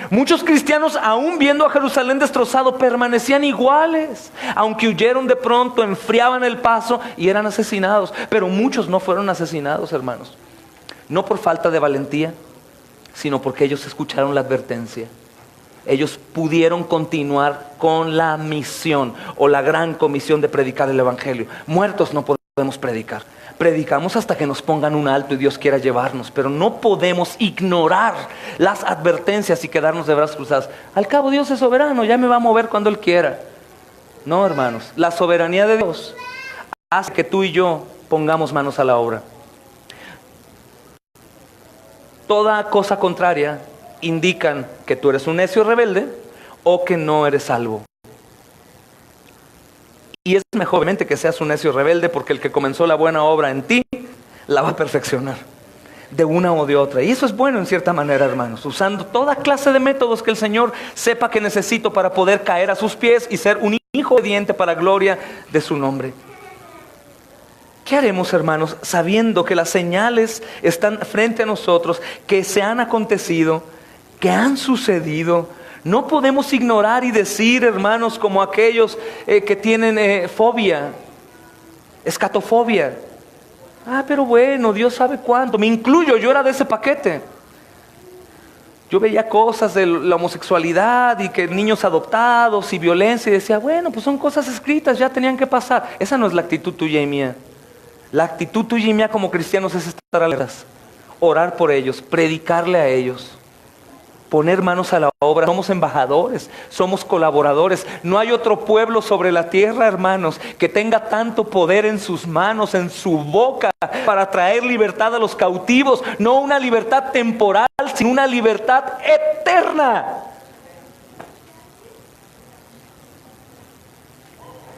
Muchos cristianos, aún viendo a Jerusalén destrozado, permanecían iguales. Aunque huyeron de pronto, enfriaban el paso y eran asesinados. Pero muchos no fueron asesinados, hermanos. no por falta de valentía, sino porque ellos escucharon la advertencia. Ellos pudieron continuar con la misión o la gran comisión de predicar el evangelio. Muertos no podemos predicar. Predicamos hasta que nos pongan un alto y Dios quiera llevarnos, pero no podemos ignorar las advertencias y quedarnos de brazos cruzados. Al cabo Dios es soberano, ya me va a mover cuando Él quiera. No, hermanos, la soberanía de Dios hace que tú y yo pongamos manos a la obra. Toda cosa contraria indican que tú eres un necio rebelde o que no eres salvo. Y es mejor obviamente que seas un necio rebelde, porque el que comenzó la buena obra en ti la va a perfeccionar de una o de otra. Y eso es bueno en cierta manera, hermanos, usando toda clase de métodos que el Señor sepa que necesito para poder caer a sus pies y ser un hijo obediente para gloria de su nombre. ¿Qué haremos, hermanos, sabiendo que las señales están frente a nosotros, que se han acontecido, que han sucedido? No podemos ignorar y decir, hermanos, como aquellos que tienen fobia, escatofobia. Pero bueno, Dios sabe cuánto. Me incluyo, yo era de ese paquete. Yo veía cosas de la homosexualidad y que niños adoptados y violencia, y decía, bueno, pues son cosas escritas, ya tenían que pasar. Esa no es la actitud tuya y mía. La actitud tuya y mía como cristianos es estar alertas, orar por ellos, predicarle a ellos, poner manos a la obra. Somos embajadores, somos colaboradores. No hay otro pueblo sobre la tierra, hermanos, que tenga tanto poder en sus manos, en su boca, para traer libertad a los cautivos. No una libertad temporal, sino una libertad eterna.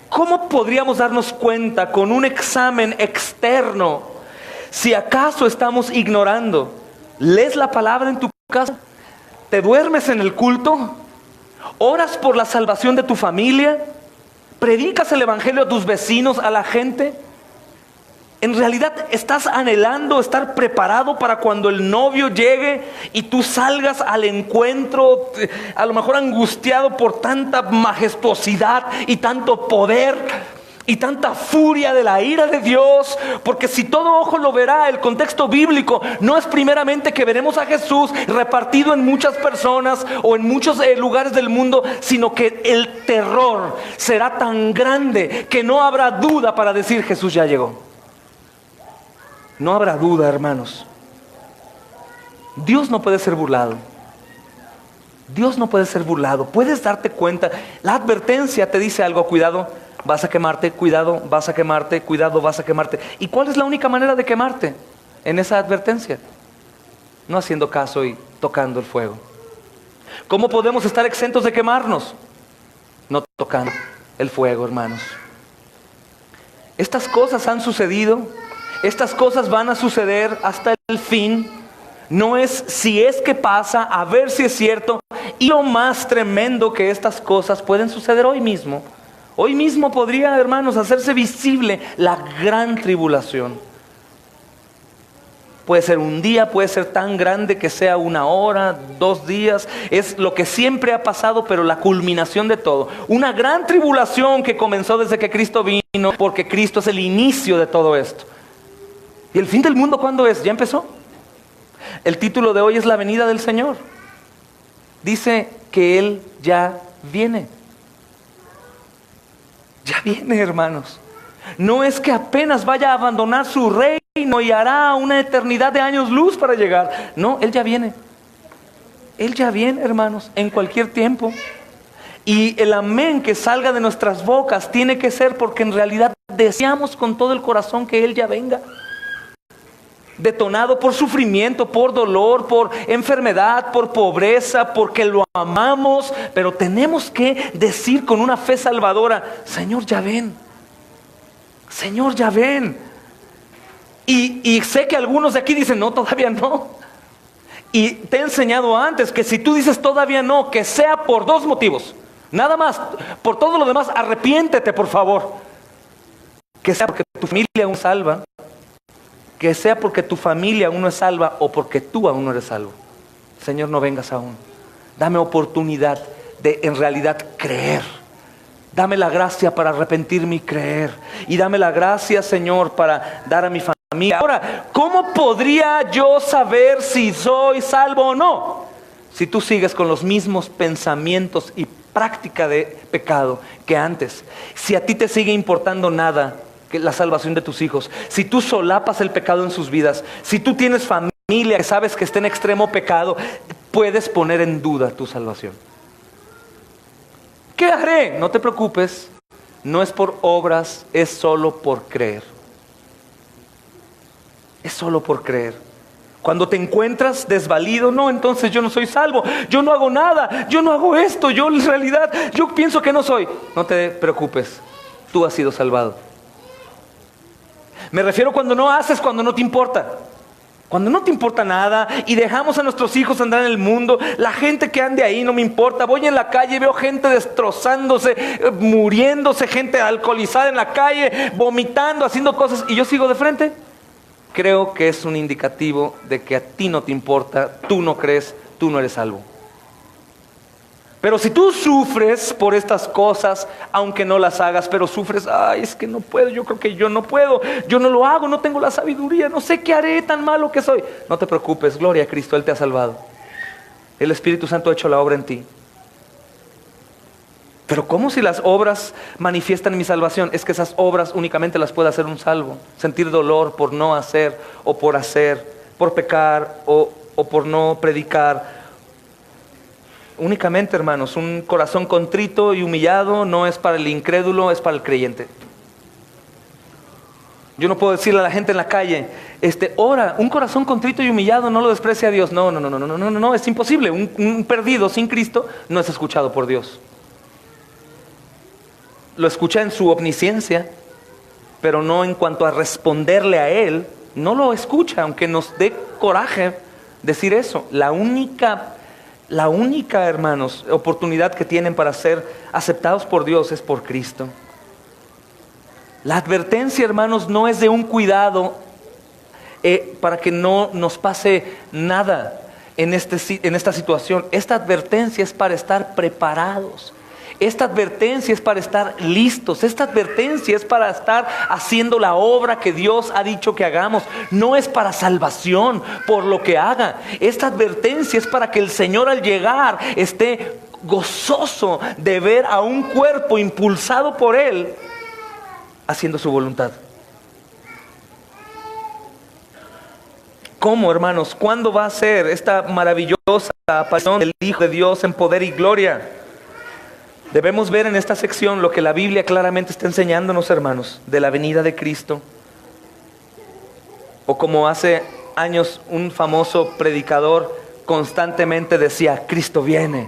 ¿Cómo podríamos darnos cuenta con un examen externo si acaso estamos ignorando? ¿Lees la palabra en tu casa? ¿Te duermes en el culto? ¿Oras por la salvación de tu familia? ¿Predicas el evangelio a tus vecinos, a la gente? ¿En realidad estás anhelando estar preparado para cuando el novio llegue y tú salgas al encuentro, a lo mejor angustiado por tanta majestuosidad y tanto poder y tanta furia de la ira de Dios? Porque si todo ojo lo verá, el contexto bíblico no es primeramente que veremos a Jesús repartido en muchas personas o en muchos lugares del mundo, sino que el terror será tan grande que no habrá duda para decir Jesús ya llegó. No habrá duda, hermanos. Dios no puede ser burlado. Dios no puede ser burlado. Puedes darte cuenta. La advertencia te dice algo: cuidado, vas a quemarte, cuidado, vas a quemarte, cuidado, vas a quemarte. ¿Y cuál es la única manera de quemarte en esa advertencia? No haciendo caso y tocando el fuego. ¿Cómo podemos estar exentos de quemarnos? No tocando el fuego, hermanos. Estas cosas han sucedido. Estas cosas van a suceder hasta el fin. No es si es que pasa, a ver si es cierto. Y lo más tremendo, que estas cosas pueden suceder hoy mismo. Hoy mismo podría, hermanos, hacerse visible la gran tribulación. Puede ser un día, puede ser tan grande que sea 1 hora, 2 días. Es lo que siempre ha pasado, pero la culminación de todo. Una gran tribulación que comenzó desde que Cristo vino, porque Cristo es el inicio de todo esto. ¿Y el fin del mundo cuándo es? ¿Ya empezó? El título de hoy es La venida del Señor. Dice que Él ya viene. Ya viene, hermanos. No es que apenas vaya a abandonar su reino y hará una eternidad de años luz para llegar. No, Él ya viene. Él ya viene, hermanos, en cualquier tiempo. Y el amén que salga de nuestras bocas tiene que ser porque en realidad deseamos con todo el corazón que Él ya venga. Detonado por sufrimiento, por dolor, por enfermedad, por pobreza, porque lo amamos, pero tenemos que decir con una fe salvadora: Señor, ya ven. Señor, ya ven. Y sé que algunos de aquí dicen: no, todavía no. Y te he enseñado antes que si tú dices todavía no, que sea por 2 motivos, nada más. Por todo lo demás, arrepiéntete, por favor. Que sea porque tu familia aún salva, que sea porque tu familia aún no es salva, o porque tú aún no eres salvo. Señor, no vengas aún. Dame oportunidad de en realidad creer. Dame la gracia para arrepentirme y creer. Y dame la gracia, Señor, para dar a mi familia familia. Ahora, ¿cómo podría yo saber si soy salvo o no? Si tú sigues con los mismos pensamientos y práctica de pecado que antes. Si a ti te sigue importando nada que la salvación de tus hijos, si tú solapas el pecado en sus vidas, si tú tienes familia que sabes que está en extremo pecado, puedes poner en duda tu salvación. ¿Qué haré? No te preocupes, no es por obras, es solo por creer. Es solo por creer. Cuando te encuentras desvalido, no, entonces yo no soy salvo, yo no hago nada, yo no hago esto, yo en realidad, yo pienso que no soy. No te preocupes, tú has sido salvado. Me refiero cuando no haces, cuando no te importa. Cuando no te importa nada y dejamos a nuestros hijos andar en el mundo, la gente que ande ahí no me importa. Voy en la calle y veo gente destrozándose, muriéndose, gente alcoholizada en la calle, vomitando, haciendo cosas y yo sigo de frente. Creo que es un indicativo de que a ti no te importa, tú no crees, tú no eres salvo. Pero si tú sufres por estas cosas, aunque no las hagas, pero sufres, ay, es que no puedo, yo creo que yo no puedo, yo no lo hago, no tengo la sabiduría, no sé qué haré, tan malo que soy. No te preocupes, gloria a Cristo, Él te ha salvado. El Espíritu Santo ha hecho la obra en ti. Pero ¿cómo si las obras manifiestan mi salvación? Es que esas obras únicamente las puede hacer un salvo. Sentir dolor por no hacer o por hacer, por pecar o por no predicar. Únicamente, hermanos, un corazón contrito y humillado no es para el incrédulo, es para el creyente. Yo no puedo decirle a la gente en la calle, ora, un corazón contrito y humillado no lo desprecia a Dios. No, es imposible. Un perdido sin Cristo no es escuchado por Dios. Lo escucha en su omnisciencia, pero no en cuanto a responderle a Él, no lo escucha, aunque nos dé coraje decir eso. La única, hermanos, oportunidad que tienen para ser aceptados por Dios es por Cristo. La advertencia, hermanos, no es de un cuidado para que no nos pase nada en esta situación. Esta advertencia es para estar preparados. Esta advertencia es para estar listos. Esta advertencia es para estar haciendo la obra que Dios ha dicho que hagamos. No es para salvación por lo que haga. Esta advertencia es para que el Señor al llegar esté gozoso de ver a un cuerpo impulsado por Él haciendo su voluntad. ¿Cómo, hermanos? ¿Cuándo va a ser esta maravillosa aparición del Hijo de Dios en poder y gloria? Debemos ver en esta sección lo que la Biblia claramente está enseñándonos, hermanos, de la venida de Cristo. O como hace años un famoso predicador constantemente decía, Cristo viene,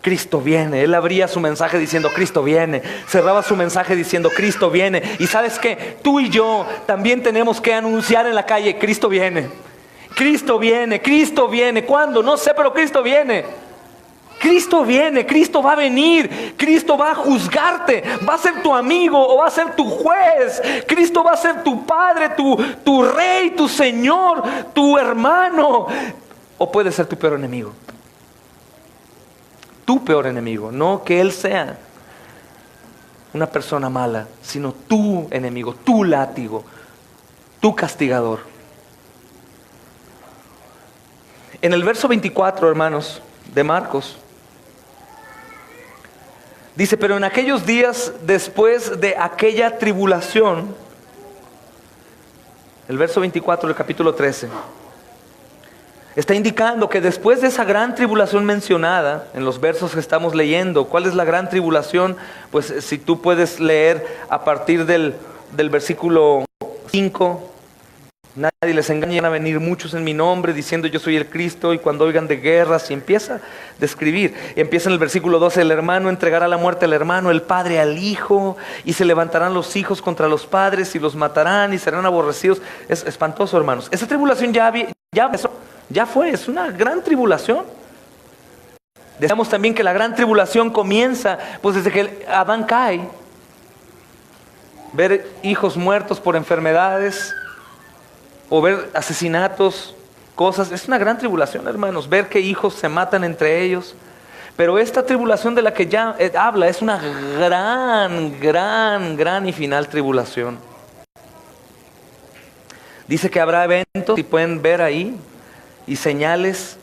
Cristo viene. Él abría su mensaje diciendo, Cristo viene. Cerraba su mensaje diciendo, Cristo viene. Y ¿sabes qué? Tú y yo también tenemos que anunciar en la calle, Cristo viene. Cristo viene, Cristo viene. ¿Cuándo? No sé, pero Cristo viene. Cristo viene, Cristo va a venir, Cristo va a juzgarte, va a ser tu amigo o va a ser tu juez, Cristo va a ser tu padre, tu rey, tu señor, tu hermano, o puede ser tu peor enemigo. Tu peor enemigo, no que Él sea una persona mala, sino tu enemigo, tu látigo, tu castigador. En el verso 24, hermanos, de Marcos, dice, pero en aquellos días después de aquella tribulación, el verso 24 del capítulo 13, está indicando que después de esa gran tribulación mencionada, en los versos que estamos leyendo, ¿cuál es la gran tribulación? Pues si tú puedes leer a partir del versículo 5, nadie les engañe, van a venir muchos en mi nombre diciendo yo soy el Cristo, y cuando oigan de guerras, y empieza a describir. Empieza en el versículo 12, el hermano entregará la muerte al hermano, el padre al hijo, y se levantarán los hijos contra los padres y los matarán y serán aborrecidos. Es espantoso, hermanos. Esa tribulación ya fue, es una gran tribulación. Decíamos también que la gran tribulación comienza pues desde que Adán cae. Ver hijos muertos por enfermedades, o ver asesinatos, cosas, es una gran tribulación, hermanos, ver que hijos se matan entre ellos. Pero esta tribulación de la que ya habla es una gran y final tribulación. Dice que habrá eventos, y pueden ver ahí, y señales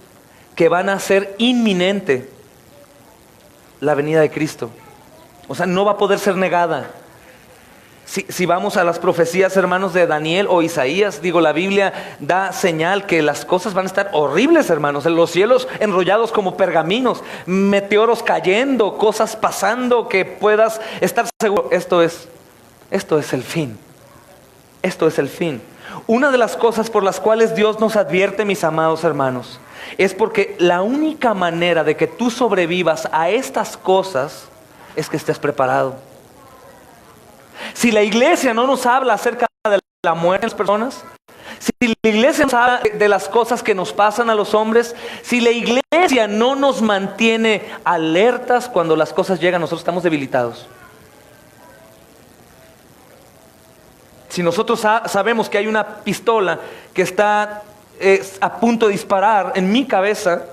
que van a ser inminente la venida de Cristo. O sea, no va a poder ser negada. Si vamos a las profecías, hermanos, de Daniel o Isaías, la Biblia da señal que las cosas van a estar horribles, hermanos. En los cielos enrollados como pergaminos, meteoros cayendo, cosas pasando, que puedas estar seguro. Esto es el fin. Esto es el fin. Una de las cosas por las cuales Dios nos advierte, mis amados hermanos, es porque la única manera de que tú sobrevivas a estas cosas es que estés preparado. Si la iglesia no nos habla acerca de la muerte de las personas, si la iglesia nos habla de las cosas que nos pasan a los hombres, si la iglesia no nos mantiene alertas cuando las cosas llegan, nosotros estamos debilitados. Si nosotros sabemos que hay una pistola que está a punto de disparar en mi cabeza,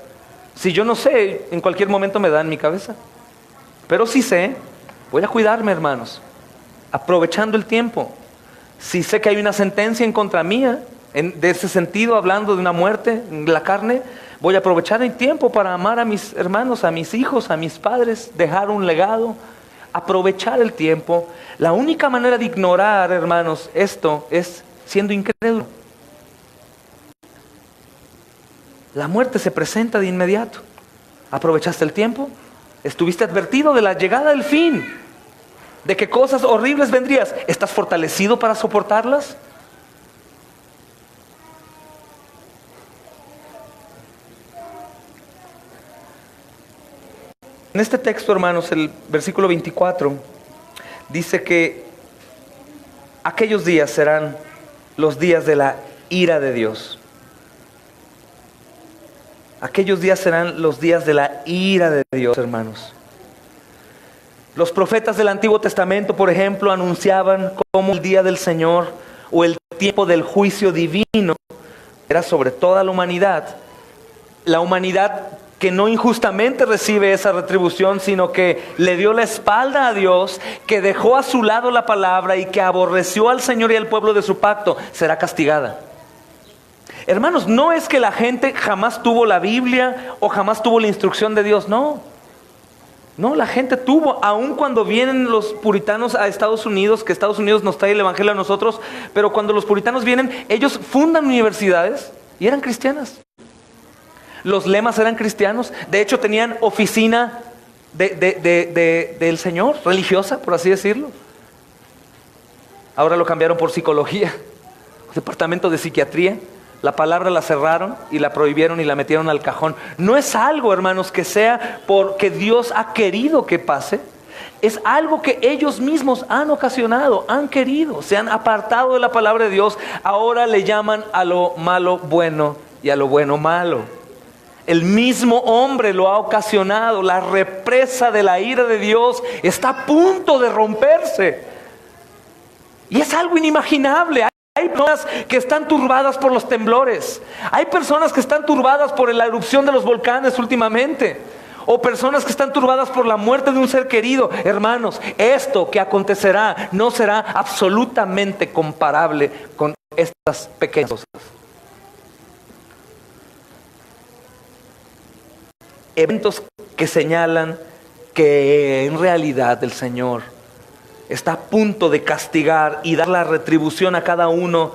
si yo no sé, en cualquier momento me da en mi cabeza. Pero si sé, voy a cuidarme, hermanos, aprovechando el tiempo. Si sé que hay una sentencia en contra mía, de ese sentido, hablando de una muerte en la carne, voy a aprovechar el tiempo para amar a mis hermanos, a mis hijos, a mis padres, dejar un legado, aprovechar el tiempo. La única manera de ignorar, hermanos, esto es siendo incrédulo. La muerte se presenta de inmediato. ¿Aprovechaste el tiempo? ¿Estuviste advertido de la llegada del fin? ¿De qué cosas horribles vendrían? ¿Estás fortalecido para soportarlas? En este texto, hermanos, el versículo 24, dice que aquellos días serán los días de la ira de Dios. Aquellos días serán los días de la ira de Dios, hermanos. Los profetas del Antiguo Testamento, por ejemplo, anunciaban cómo el día del Señor o el tiempo del juicio divino era sobre toda la humanidad. La humanidad que no injustamente recibe esa retribución, sino que le dio la espalda a Dios, que dejó a su lado la palabra y que aborreció al Señor y al pueblo de su pacto, será castigada. Hermanos, no es que la gente jamás tuvo la Biblia o jamás tuvo la instrucción de Dios, no. No, la gente tuvo, aun cuando vienen los puritanos a Estados Unidos, que Estados Unidos nos trae el evangelio a nosotros, pero cuando los puritanos vienen, ellos fundan universidades y eran cristianas. Los lemas eran cristianos, de hecho tenían oficina del Señor, religiosa, por así decirlo. Ahora lo cambiaron por psicología, departamento de psiquiatría. La palabra la cerraron y la prohibieron y la metieron al cajón. No es algo, hermanos, que sea porque Dios ha querido que pase. Es algo que ellos mismos han ocasionado, han querido, se han apartado de la palabra de Dios. Ahora le llaman a lo malo bueno y a lo bueno malo. El mismo hombre lo ha ocasionado. La represa de la ira de Dios está a punto de romperse. Y es algo inimaginable. Hay personas que están turbadas por los temblores. Hay personas que están turbadas por la erupción de los volcanes últimamente. O personas que están turbadas por la muerte de un ser querido. Hermanos, esto que acontecerá no será absolutamente comparable con estas pequeñas cosas. Eventos que señalan que en realidad el Señor está a punto de castigar y dar la retribución a cada uno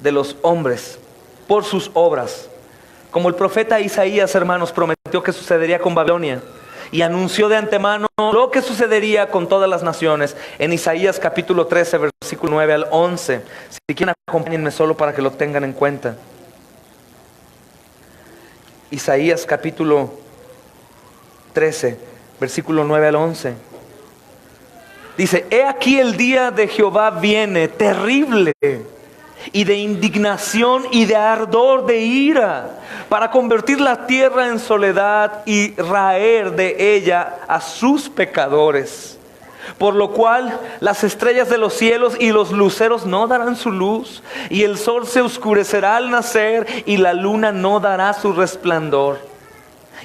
de los hombres por sus obras. Como el profeta Isaías, hermanos, prometió que sucedería con Babilonia y anunció de antemano lo que sucedería con todas las naciones. En Isaías capítulo 13, versículo 9 al 11. Si quieren, acompáñenme solo para que lo tengan en cuenta. Isaías capítulo 13, versículo 9 al 11. Dice: he aquí el día de Jehová viene, terrible, y de indignación y de ardor de ira, para convertir la tierra en soledad y raer de ella a sus pecadores. Por lo cual las estrellas de los cielos y los luceros no darán su luz, y el sol se oscurecerá al nacer, y la luna no dará su resplandor.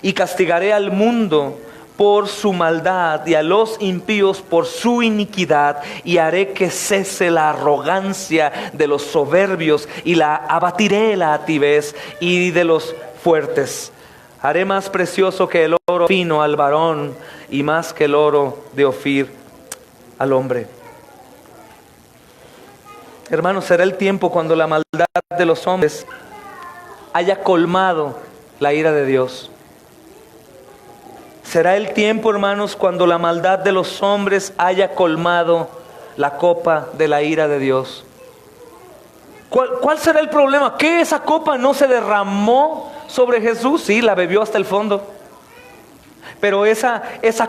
Y castigaré al mundo por su maldad y a los impíos por su iniquidad, y haré que cese la arrogancia de los soberbios y abatiré la altivez y de los fuertes. Haré más precioso que el oro fino al varón y más que el oro de Ofir al hombre. Hermanos, será el tiempo cuando la maldad de los hombres haya colmado la ira de Dios. Será el tiempo, hermanos, cuando la maldad de los hombres haya colmado la copa de la ira de Dios. ¿Cuál será el problema? ¿Que esa copa no se derramó sobre Jesús? Sí, la bebió hasta el fondo. Pero esa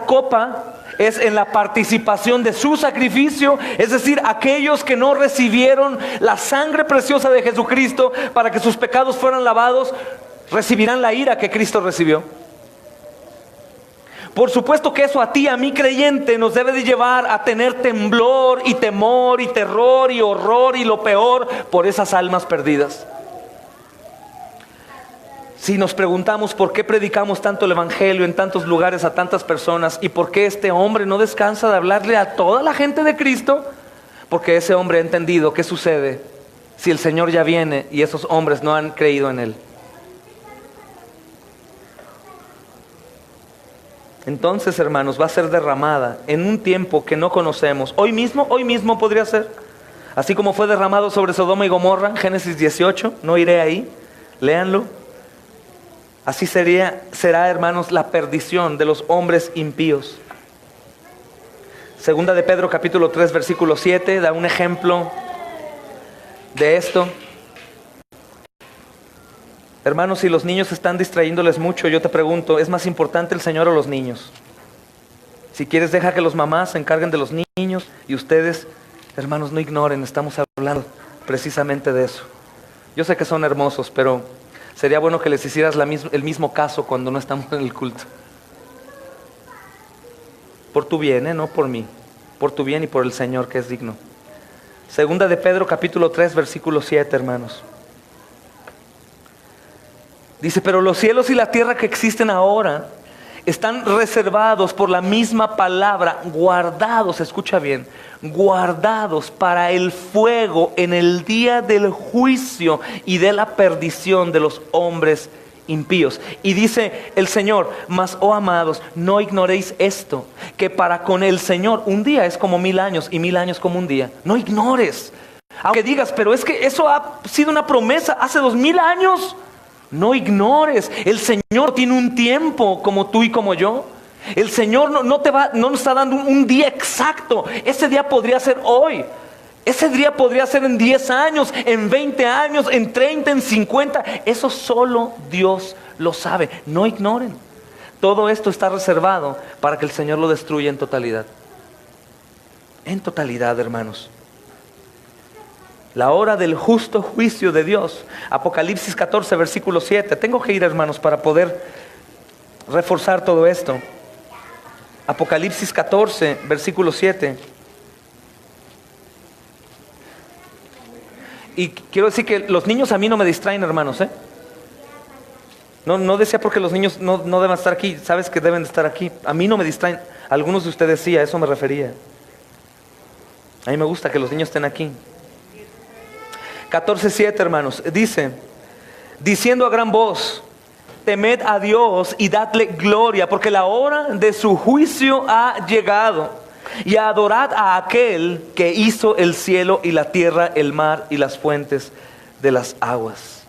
copa es en la participación de su sacrificio, es decir, aquellos que no recibieron la sangre preciosa de Jesucristo para que sus pecados fueran lavados, recibirán la ira que Cristo recibió. Por supuesto que eso a ti, a mí creyente, nos debe de llevar a tener temblor y temor y terror y horror y lo peor por esas almas perdidas. Si nos preguntamos por qué predicamos tanto el evangelio en tantos lugares a tantas personas y por qué este hombre no descansa de hablarle a toda la gente de Cristo, porque ese hombre ha entendido qué sucede si el Señor ya viene y esos hombres no han creído en Él. Entonces, hermanos, va a ser derramada en un tiempo que no conocemos. Hoy mismo podría ser. Así como fue derramado sobre Sodoma y Gomorra, Génesis 18, no iré ahí, léanlo. Así será, hermanos, la perdición de los hombres impíos. Segunda de Pedro capítulo 3 versículo 7 da un ejemplo de esto. Hermanos, si los niños están distrayéndoles mucho, yo te pregunto, ¿es más importante el Señor o los niños? Si quieres, deja que los mamás se encarguen de los niños y ustedes, hermanos, no ignoren, estamos hablando precisamente de eso. Yo sé que son hermosos, pero sería bueno que les hicieras el mismo caso cuando no estamos en el culto. Por tu bien, no por mí, por tu bien y por el Señor que es digno. Segunda de Pedro capítulo 3 versículo 7, hermanos. Dice, pero los cielos y la tierra que existen ahora están reservados por la misma palabra, guardados, escucha bien, guardados para el fuego en el día del juicio y de la perdición de los hombres impíos. Y dice el Señor, mas oh amados, no ignoréis esto, que para con el Señor un día es como 1000 años y 1000 años como un día. No ignores, aunque digas, pero es que eso ha sido una promesa hace 2000 años. No ignores, el Señor tiene un tiempo como tú y como yo. El Señor no nos está dando un día exacto. Ese día podría ser hoy. Ese día podría ser en 10 años, en 20 años, en 30, en 50. Eso solo Dios lo sabe. No ignoren. Todo esto está reservado para que el Señor lo destruya en totalidad. En totalidad, hermanos. La hora del justo juicio de Dios. Apocalipsis 14, versículo 7. Tengo que ir, hermanos, para poder reforzar todo esto. Apocalipsis 14, versículo 7. Y quiero decir que los niños a mí no me distraen, hermanos, No decía porque los niños no deben estar aquí. Sabes que deben estar aquí. A mí no me distraen. Algunos de ustedes sí, a eso me refería. A mí me gusta que los niños estén aquí. 14:7, hermanos, dice, diciendo a gran voz, temed a Dios y dadle gloria, porque la hora de su juicio ha llegado, y adorad a aquel que hizo el cielo y la tierra, el mar y las fuentes de las aguas.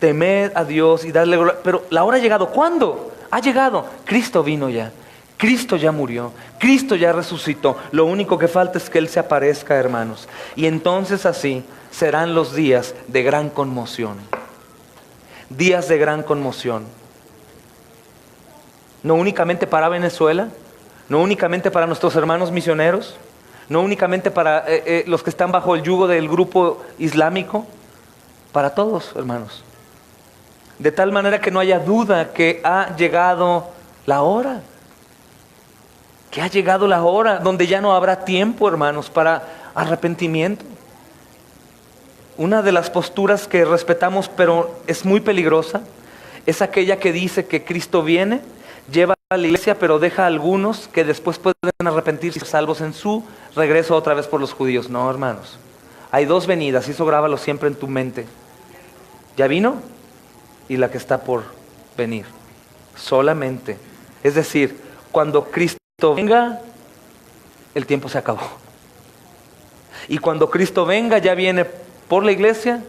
Temed a Dios y dadle gloria. Pero la hora ha llegado. ¿Cuándo? Ha llegado. Cristo vino ya. Cristo ya murió, Cristo ya resucitó. Lo único que falta es que Él se aparezca, hermanos. Y entonces así serán los días de gran conmoción. Días de gran conmoción. No únicamente para Venezuela, no únicamente para nuestros hermanos misioneros, no únicamente para los que están bajo el yugo del grupo islámico, para todos, hermanos. De tal manera que no haya duda que ha llegado la hora. Que ha llegado la hora donde ya no habrá tiempo, hermanos, para arrepentimiento. Una de las posturas que respetamos, pero es muy peligrosa, es aquella que dice que Cristo viene, lleva a la iglesia, pero deja a algunos que después pueden arrepentirse salvos en su regreso otra vez por los judíos. No, hermanos. Hay dos venidas, y eso grábalo siempre en tu mente. Ya vino y la que está por venir. Solamente. Es decir, cuando Cristo venga, el tiempo se acabó. Y cuando Cristo venga, ya viene por la iglesia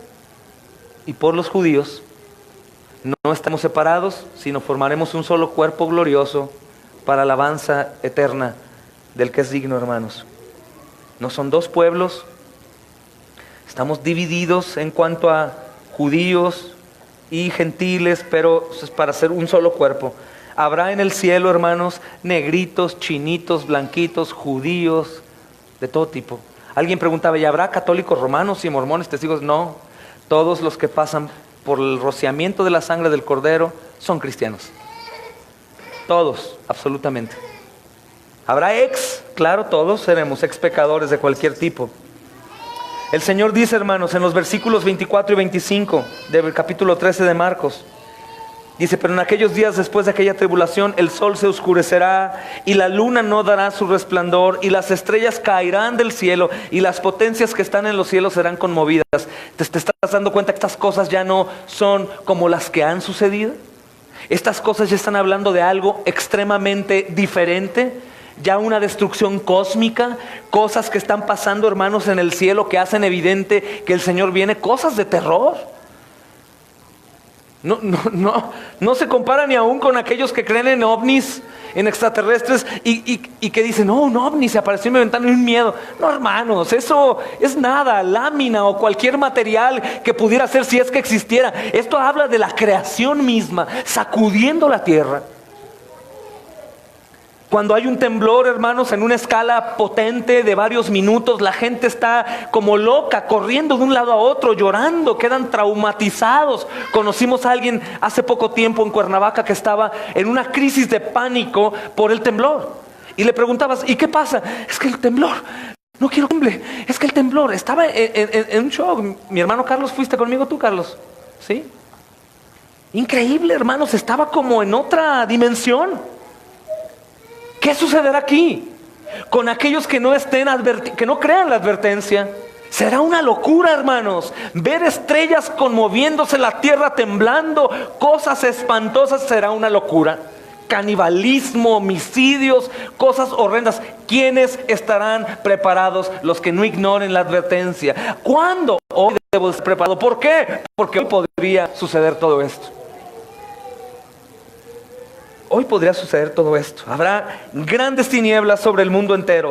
y por los judíos. No estamos separados, sino formaremos un solo cuerpo glorioso para alabanza eterna del que es digno, hermanos. No son dos pueblos, estamos divididos en cuanto a judíos y gentiles, pero es para ser un solo cuerpo. Habrá en el cielo, hermanos, negritos, chinitos, blanquitos, judíos, de todo tipo. Alguien preguntaba, ¿y habrá católicos romanos y mormones, testigos? No, todos los que pasan por el rociamiento de la sangre del Cordero son cristianos. Todos, absolutamente. Habrá claro, todos seremos ex pecadores de cualquier tipo. El Señor dice, hermanos, en los versículos 24 y 25 del capítulo 13 de Marcos, dice, pero en aquellos días después de aquella tribulación, el sol se oscurecerá y la luna no dará su resplandor y las estrellas caerán del cielo y las potencias que están en los cielos serán conmovidas. ¿Te estás dando cuenta que estas cosas ya no son como las que han sucedido? Estas cosas ya están hablando de algo extremadamente diferente, ya una destrucción cósmica, cosas que están pasando, hermanos, en el cielo que hacen evidente que el Señor viene, cosas de terror. No se compara ni aún con aquellos que creen en ovnis, en extraterrestres y que dicen, no, un ovni se apareció en mi ventana y un miedo. No, hermanos, eso es nada, lámina o cualquier material que pudiera ser si es que existiera. Esto habla de la creación misma, sacudiendo la tierra. Cuando hay un temblor, hermanos, en una escala potente de varios minutos, la gente está como loca, corriendo de un lado a otro, llorando, quedan traumatizados. Conocimos a alguien hace poco tiempo en Cuernavaca que estaba en una crisis de pánico por el temblor. Y le preguntabas, ¿y qué pasa? Es que el temblor, no quiero que temble, es que el temblor, estaba en un shock. Mi hermano Carlos, ¿fuiste conmigo tú, Carlos? ¿Sí? Increíble, hermanos, estaba como en otra dimensión. ¿Qué sucederá aquí? Con aquellos que no que no crean la advertencia. Será una locura, hermanos. Ver estrellas conmoviéndose, la tierra temblando, cosas espantosas, será una locura. Canibalismo, homicidios, cosas horrendas. ¿Quiénes estarán preparados? Los que no ignoren la advertencia. ¿Cuándo? Hoy debo estar preparado. ¿Por qué? Porque hoy podría suceder todo esto. Hoy podría suceder todo esto. Habrá grandes tinieblas sobre el mundo entero,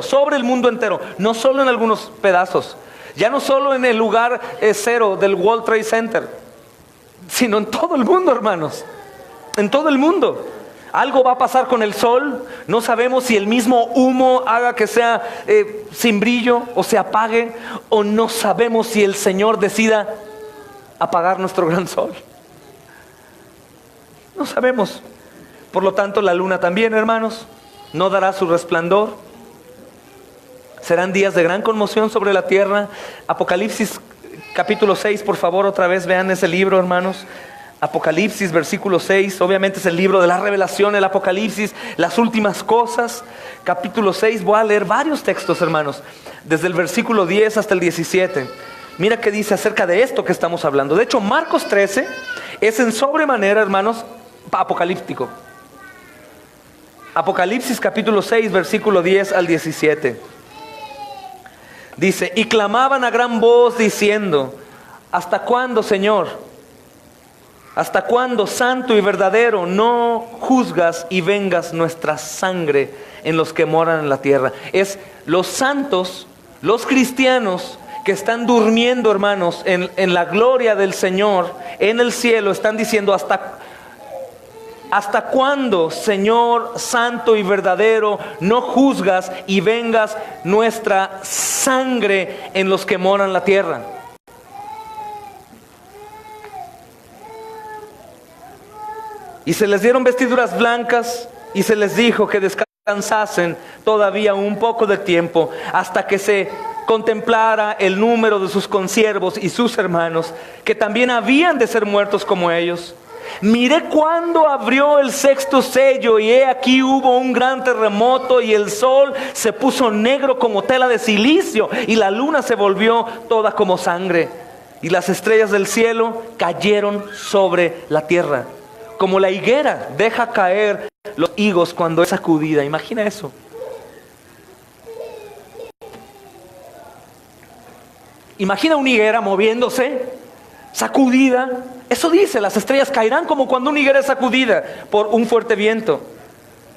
no solo en algunos pedazos, ya no solo en el lugar cero del World Trade Center, sino en todo el mundo, hermanos, en todo el mundo. Algo va a pasar con el sol, no sabemos si el mismo humo haga que sea sin brillo o se apague, o no sabemos si el Señor decida apagar nuestro gran sol. No sabemos. Por lo tanto, la luna también, hermanos, no dará su resplandor. Serán días de gran conmoción sobre la tierra. Apocalipsis capítulo 6, por favor, otra vez vean ese libro, hermanos. Apocalipsis, versículo 6, obviamente es el libro de la revelación, el Apocalipsis, las últimas cosas. Capítulo 6, voy a leer varios textos, hermanos, desde el versículo 10 hasta el 17. Mira qué dice acerca de esto que estamos hablando. De hecho, Marcos 13 es en sobremanera, hermanos, apocalíptico. Apocalipsis capítulo 6, versículo 10 al 17. Dice, y clamaban a gran voz diciendo, ¿hasta cuándo, Señor? ¿Hasta cuándo, santo y verdadero, no juzgas y vengas nuestra sangre en los que moran en la tierra? Es los santos, los cristianos que están durmiendo, hermanos, en la gloria del Señor, en el cielo, están diciendo, ¿hasta cuándo, Señor santo y verdadero, no juzgas y vengas nuestra sangre en los que moran la tierra? Y se les dieron vestiduras blancas y se les dijo que descansasen todavía un poco de tiempo hasta que se contemplara el número de sus consiervos y sus hermanos, que también habían de ser muertos como ellos. Miré cuando abrió el sexto sello y he aquí hubo un gran terremoto y el sol se puso negro como tela de silicio y la luna se volvió toda como sangre y las estrellas del cielo cayeron sobre la tierra, como la higuera deja caer los higos cuando es sacudida. Imagina eso. Imagina una higuera moviéndose, sacudida. Eso dice, las estrellas caerán como cuando una higuera es sacudida por un fuerte viento.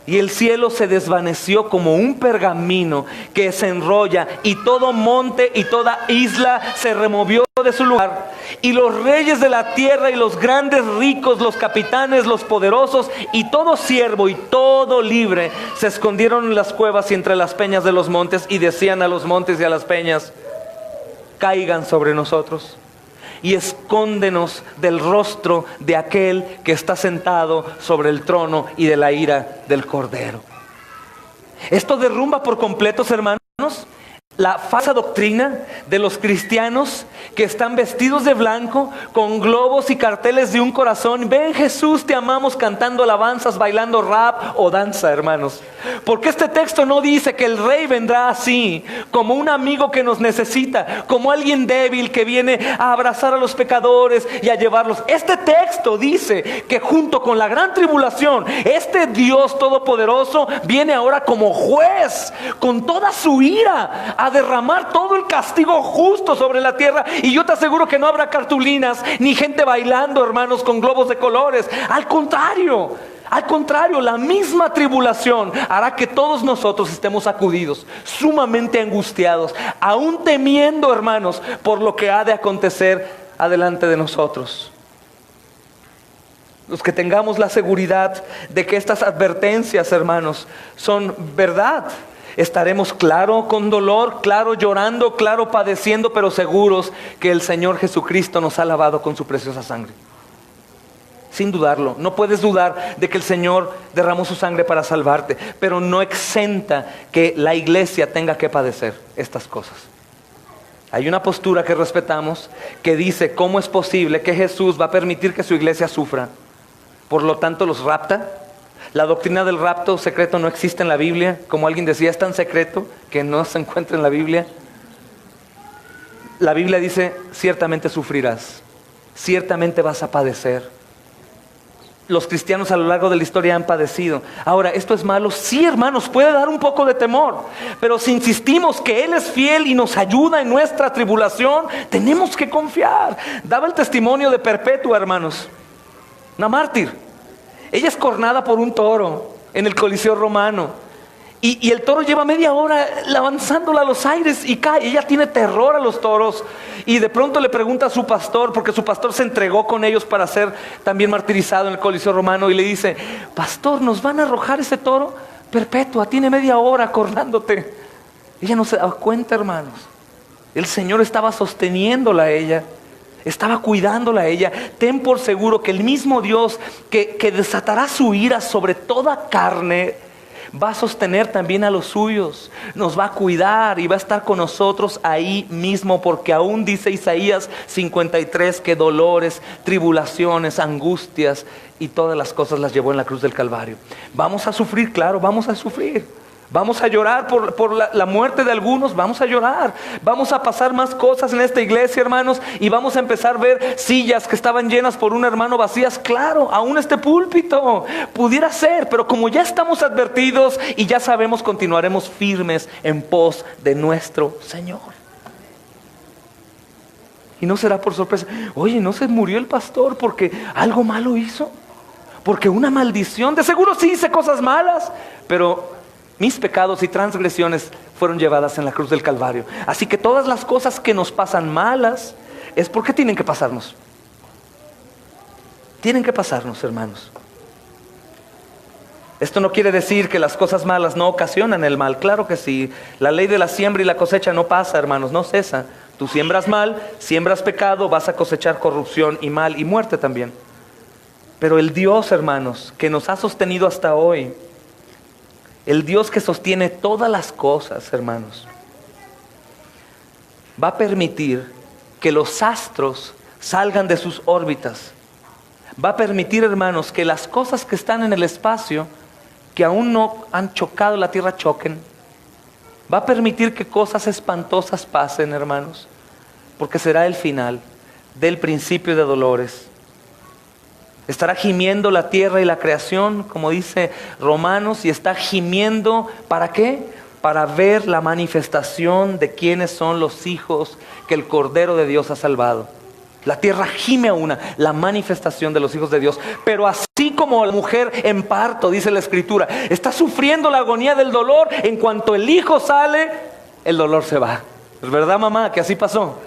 Y el cielo se desvaneció como un pergamino que se enrolla, y todo monte y toda isla se removió de su lugar. Y los reyes de la tierra y los grandes ricos, los capitanes, los poderosos y todo siervo y todo libre se escondieron en las cuevas y entre las peñas de los montes y decían a los montes y a las peñas: caigan sobre nosotros y escóndenos del rostro de aquel que está sentado sobre el trono y de la ira del Cordero. Esto derrumba por completo, hermanos, la falsa doctrina de los cristianos que están vestidos de blanco con globos y carteles de un corazón. Ven Jesús, te amamos, cantando alabanzas, bailando rap o danza, hermanos. Porque este texto no dice que el rey vendrá así, como un amigo que nos necesita, como alguien débil que viene a abrazar a los pecadores y a llevarlos. Este texto dice que junto con la gran tribulación, este Dios todopoderoso viene ahora como juez, con toda su ira, a derramar todo el castigo justo sobre la tierra. Y yo te aseguro que no habrá cartulinas ni gente bailando, hermanos, con globos de colores. Al contrario, la misma tribulación hará que todos nosotros estemos sacudidos, sumamente angustiados, aún temiendo, hermanos, por lo que ha de acontecer adelante de nosotros. Los que tengamos la seguridad de que estas advertencias, hermanos, son verdad, estaremos claro con dolor, claro llorando, claro padeciendo, pero seguros que el Señor Jesucristo nos ha lavado con su preciosa sangre. Sin dudarlo, no puedes dudar de que el Señor derramó su sangre para salvarte, pero no exenta que la iglesia tenga que padecer estas cosas. Hay una postura que respetamos que dice: ¿cómo es posible que Jesús va a permitir que su iglesia sufra? Por lo tanto, los rapta. La doctrina del rapto secreto no existe en la Biblia. Como alguien decía, es tan secreto que no se encuentra en la Biblia. La Biblia dice: ciertamente sufrirás, ciertamente vas a padecer. Los cristianos a lo largo de la historia han padecido. Ahora, ¿esto es malo? Sí, hermanos, puede dar un poco de temor. Pero si insistimos que Él es fiel y nos ayuda en nuestra tribulación, tenemos que confiar. Daba el testimonio de Perpetua, hermanos, una mártir. Ella es cornada por un toro en el Coliseo romano. Y el toro lleva media hora lanzándola a los aires y cae. Ella tiene terror a los toros. Y de pronto le pregunta a su pastor, porque su pastor se entregó con ellos para ser también martirizado en el Coliseo romano. Y le dice: pastor, ¿nos van a arrojar ese toro? Perpetua, tiene media hora cornándote. Ella no se daba cuenta, hermanos. El Señor estaba sosteniéndola a ella. Estaba cuidándola a ella. Ten por seguro que el mismo Dios que desatará su ira sobre toda carne va a sostener también a los suyos, nos va a cuidar y va a estar con nosotros ahí mismo, porque aún dice Isaías 53 que dolores, tribulaciones, angustias y todas las cosas las llevó en la cruz del Calvario. Vamos a sufrir, claro, vamos a sufrir. Vamos a llorar por la muerte de algunos, vamos a llorar. Vamos a pasar más cosas en esta iglesia, hermanos, y vamos a empezar a ver sillas que estaban llenas por un hermano vacías. Claro, aún este púlpito pudiera ser, pero como ya estamos advertidos y ya sabemos, continuaremos firmes en pos de nuestro Señor. Y no será por sorpresa: oye, ¿no se murió el pastor porque algo malo hizo? Porque una maldición. De seguro sí hice cosas malas, pero mis pecados y transgresiones fueron llevadas en la cruz del Calvario. Así que todas las cosas que nos pasan malas es porque tienen que pasarnos. Tienen que pasarnos, hermanos. Esto no quiere decir que las cosas malas no ocasionan el mal. Claro que sí. La ley de la siembra y la cosecha no pasa, hermanos, no cesa. Tú siembras mal, siembras pecado, vas a cosechar corrupción y mal y muerte también. Pero el Dios, hermanos, que nos ha sostenido hasta hoy, el Dios que sostiene todas las cosas, hermanos, va a permitir que los astros salgan de sus órbitas Va a permitir, hermanos, que las cosas que están en el espacio, que aún no han chocado la tierra, choquen. Va a permitir que cosas espantosas pasen, hermanos, porque será el final del principio de dolores. Estará gimiendo la tierra y la creación, como dice Romanos, y está gimiendo, ¿para qué? Para ver la manifestación de quiénes son los hijos que el Cordero de Dios ha salvado. La tierra gime a la manifestación de los hijos de Dios. Pero así como la mujer en parto, dice la Escritura, está sufriendo la agonía del dolor, en cuanto el hijo sale, el dolor se va. ¿Es verdad, mamá, que así pasó?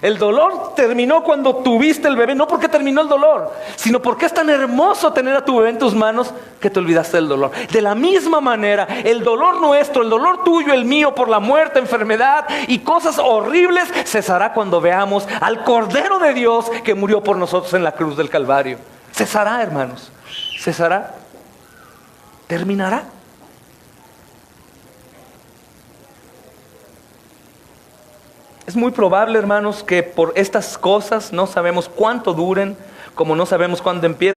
El dolor terminó cuando tuviste el bebé, no porque terminó el dolor, sino porque es tan hermoso tener a tu bebé en tus manos que te olvidaste del dolor. De la misma manera, el dolor nuestro, el dolor tuyo, el mío, por la muerte, enfermedad y cosas horribles, cesará cuando veamos al Cordero de Dios que murió por nosotros en la cruz del Calvario. Cesará, hermanos, cesará, terminará. Es muy probable, hermanos, que por estas cosas no sabemos cuánto duren, como no sabemos cuándo empiecen,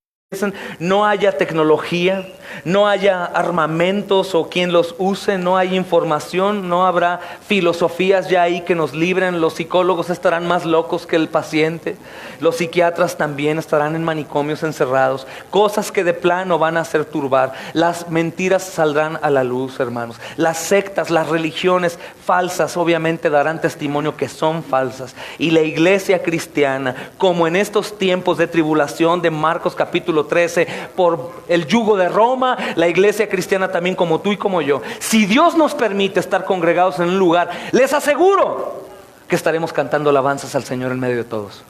no haya tecnología, no haya armamentos o quien los use, no hay información, no habrá filosofías ya ahí que nos libren. Los psicólogos estarán más locos que el paciente, los psiquiatras también estarán en manicomios encerrados, cosas que de plano van a hacer turbar. Las mentiras saldrán a la luz, hermanos. Las sectas, las religiones falsas obviamente darán testimonio que son falsas, y la iglesia cristiana, como en estos tiempos de tribulación de Marcos capítulo 13, por el yugo de Roma, la iglesia cristiana también, como tú y como yo, si Dios nos permite estar congregados en un lugar, les aseguro que estaremos cantando alabanzas al Señor en medio de todos.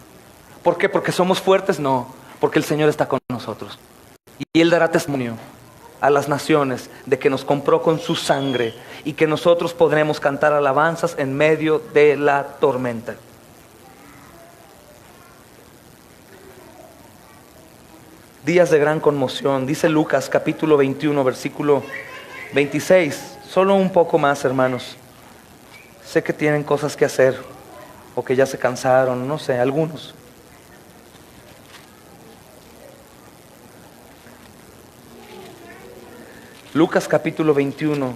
¿Por qué? ¿Porque somos fuertes? No, porque el Señor está con nosotros, y Él dará testimonio a las naciones de que nos compró con su sangre, y que nosotros podremos cantar alabanzas en medio de la tormenta. Días de gran conmoción, dice Lucas capítulo 21, versículo 26. Solo un poco más, hermanos. Sé que tienen cosas que hacer, o que ya se cansaron, no sé, algunos. Lucas capítulo 21.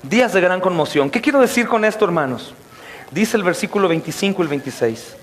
Días de gran conmoción. ¿Qué quiero decir con esto, hermanos? Dice el versículo 25 y el 26.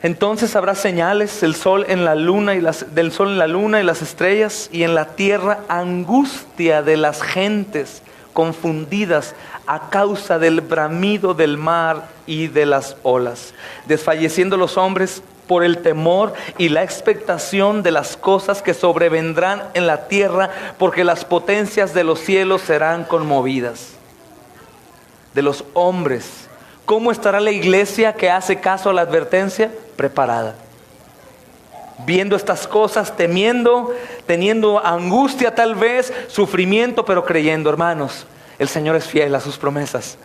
Entonces habrá señales, del sol en la luna y las estrellas, y en la tierra angustia de las gentes confundidas a causa del bramido del mar y de las olas, desfalleciendo los hombres por el temor y la expectación de las cosas que sobrevendrán en la tierra, porque las potencias de los cielos serán conmovidas. De los hombres. ¿Cómo estará la iglesia que hace caso a la advertencia? Preparada. Viendo estas cosas, temiendo, teniendo angustia tal vez, sufrimiento, pero creyendo. Hermanos, el Señor es fiel a sus promesas.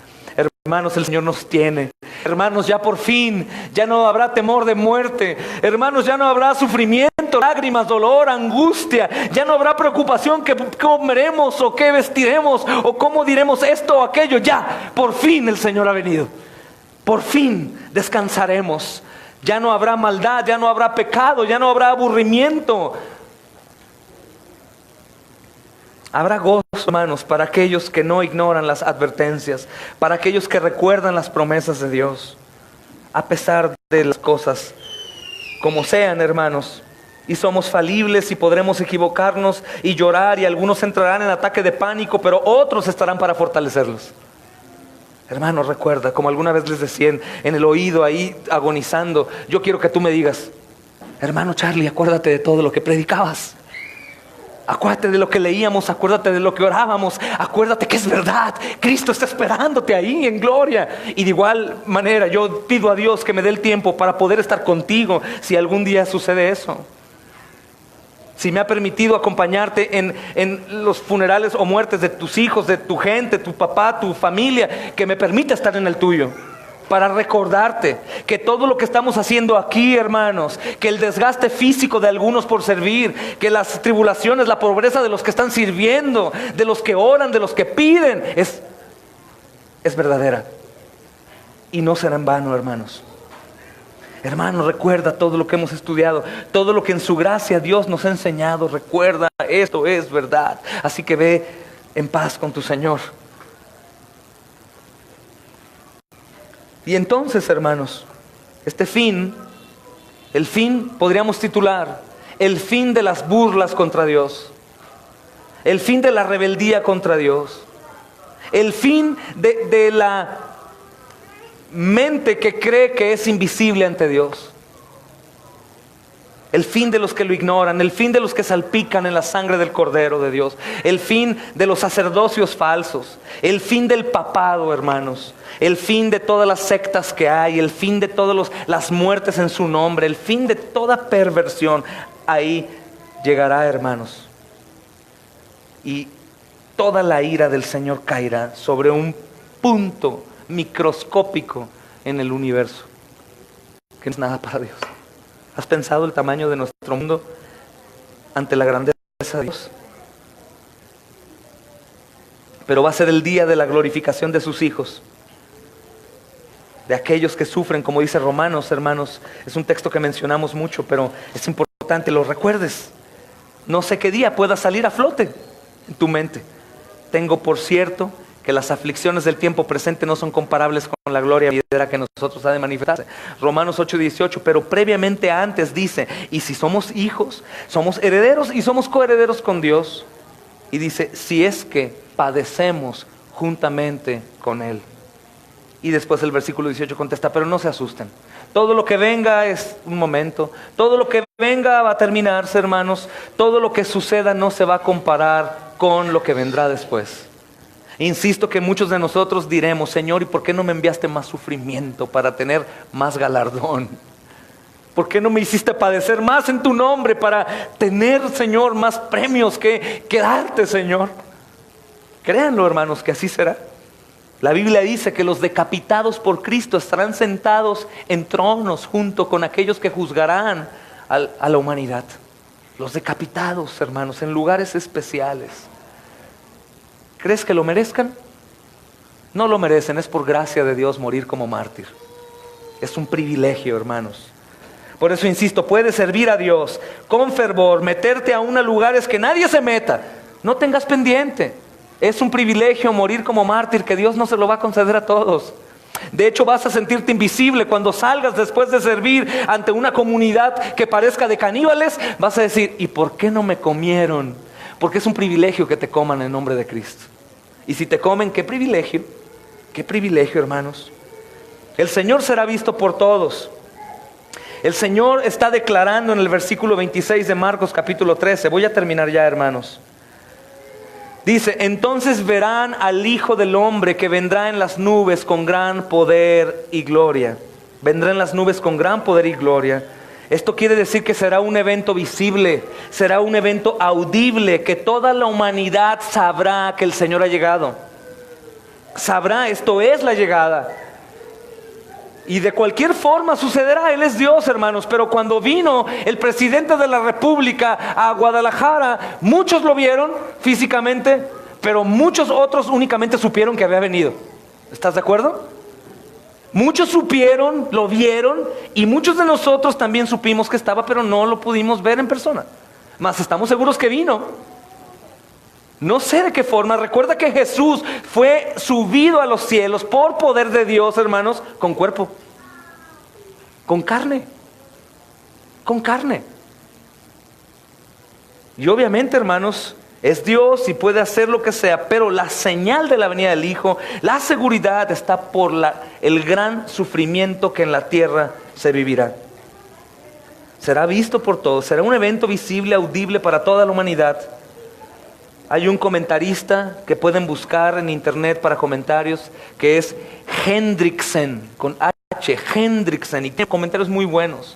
Hermanos, el Señor nos tiene. Hermanos, ya por fin, ya no habrá temor de muerte. Hermanos, ya no habrá sufrimiento, lágrimas, dolor, angustia. Ya no habrá preocupación que comeremos o qué vestiremos o cómo diremos esto o aquello. Ya, por fin el Señor ha venido. Por fin descansaremos. Ya no habrá maldad, ya no habrá pecado, ya no habrá aburrimiento. Habrá gozo, hermanos, para aquellos que no ignoran las advertencias, para aquellos que recuerdan las promesas de Dios, a pesar de las cosas como sean, hermanos. Y somos falibles y podremos equivocarnos y llorar, y algunos entrarán en ataque de pánico, pero otros estarán para fortalecerlos. Hermanos, recuerda, como alguna vez les decían en el oído ahí agonizando, yo quiero que tú me digas: hermano Charlie, acuérdate de todo lo que predicabas. Acuérdate de lo que leíamos, acuérdate de lo que orábamos, acuérdate que es verdad. Cristo está esperándote ahí en gloria. Y de igual manera yo pido a Dios que me dé el tiempo para poder estar contigo si algún día sucede eso. Si me ha permitido acompañarte en los funerales o muertes de tus hijos, de tu gente, tu papá, tu familia, que me permita estar en el tuyo. Para recordarte que todo lo que estamos haciendo aquí, hermanos, que el desgaste físico de algunos por servir, que las tribulaciones, la pobreza de los que están sirviendo, de los que oran, de los que piden, es es verdadera y no será en vano, hermanos. Hermanos, recuerda todo lo que hemos estudiado, todo lo que en su gracia Dios nos ha enseñado. Recuerda, esto es verdad. Así que ve en paz con tu Señor. Y entonces, hermanos, este fin, el fin podríamos titular, el fin de las burlas contra Dios, el fin de la rebeldía contra Dios, el fin de la mente que cree que es invisible ante Dios, el fin de los que lo ignoran, el fin de los que salpican en la sangre del Cordero de Dios, el fin de los sacerdocios falsos, el fin del papado, hermanos, el fin de todas las sectas que hay, el fin de todas las muertes en su nombre, el fin de toda perversión. Ahí llegará, hermanos, y toda la ira del Señor caerá sobre un punto microscópico en el universo, que no es nada para Dios. ¿Has pensado el tamaño de nuestro mundo ante la grandeza de Dios? Pero va a ser el día de la glorificación de sus hijos, de aquellos que sufren, como dice Romanos, hermanos. Es un texto que mencionamos mucho, pero es importante lo recuerdes. No sé qué día pueda salir a flote en tu mente. Tengo por cierto que las aflicciones del tiempo presente no son comparables con la gloria venidera que nosotros ha de manifestarse. Romanos 8:18, pero previamente antes dice, y si somos hijos, somos herederos y somos coherederos con Dios. Y dice, si es que padecemos juntamente con Él. Y después el versículo 18 contesta, pero no se asusten. Todo lo que venga es un momento. Todo lo que venga va a terminarse, hermanos. Todo lo que suceda no se va a comparar con lo que vendrá después. Insisto que muchos de nosotros diremos, Señor, ¿y por qué no me enviaste más sufrimiento para tener más galardón? ¿Por qué no me hiciste padecer más en tu nombre para tener, Señor, más premios que darte, Señor? Créanlo, hermanos, que así será. La Biblia dice que los decapitados por Cristo estarán sentados en tronos junto con aquellos que juzgarán a la humanidad. Los decapitados, hermanos, en lugares especiales. ¿Crees que lo merezcan? No lo merecen, es por gracia de Dios morir como mártir. Es un privilegio, hermanos. Por eso insisto, puedes servir a Dios con fervor, meterte a lugares que nadie se meta. No tengas pendiente. Es un privilegio morir como mártir que Dios no se lo va a conceder a todos. De hecho, vas a sentirte invisible cuando salgas después de servir ante una comunidad que parezca de caníbales. Vas a decir, ¿y por qué no me comieron? Porque es un privilegio que te coman en nombre de Cristo. Y si te comen, qué privilegio, hermanos. El Señor será visto por todos. El Señor está declarando en el versículo 26 de Marcos capítulo 13. Voy a terminar ya, hermanos. Dice, entonces verán al Hijo del Hombre que vendrá en las nubes con gran poder y gloria. Vendrá en las nubes con gran poder y gloria. Esto quiere decir que será un evento visible, será un evento audible, que toda la humanidad sabrá que el Señor ha llegado. Sabrá, esto es la llegada. Y de cualquier forma sucederá, Él es Dios, hermanos. Pero cuando vino el presidente de la República a Guadalajara, muchos lo vieron físicamente, pero muchos otros únicamente supieron que había venido. ¿Estás de acuerdo? Muchos supieron, lo vieron, y muchos de nosotros también supimos que estaba, pero no lo pudimos ver en persona. Mas estamos seguros que vino. No sé de qué forma. Recuerda que Jesús fue subido a los cielos por poder de Dios, hermanos, con cuerpo, con carne. Y obviamente, hermanos, es Dios y puede hacer lo que sea, pero la señal de la venida del Hijo, la seguridad está por el gran sufrimiento que en la tierra se vivirá. Será visto por todos, será un evento visible, audible para toda la humanidad. Hay un comentarista que pueden buscar en internet para comentarios, que es Hendriksen, con H, Hendriksen, y tiene comentarios muy buenos.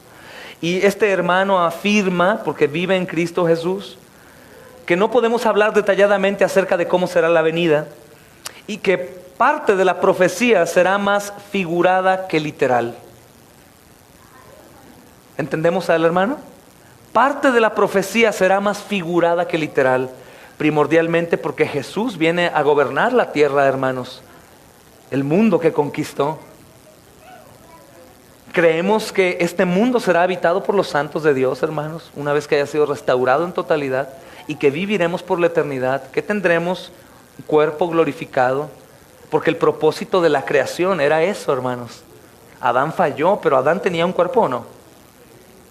Y este hermano afirma, porque vive en Cristo Jesús, que no podemos hablar detalladamente acerca de cómo será la venida y que parte de la profecía será más figurada que literal. ¿Entendemos al hermano? Parte de la profecía será más figurada que literal, primordialmente porque Jesús viene a gobernar la tierra, hermanos. el mundo que conquistó. Creemos que este mundo será habitado por los santos de Dios, hermanos, una vez que haya sido restaurado en totalidad, y que viviremos por la eternidad, que tendremos un cuerpo glorificado, porque el propósito de la creación era eso, hermanos. Adán falló, pero Adán tenía un cuerpo, ¿o no?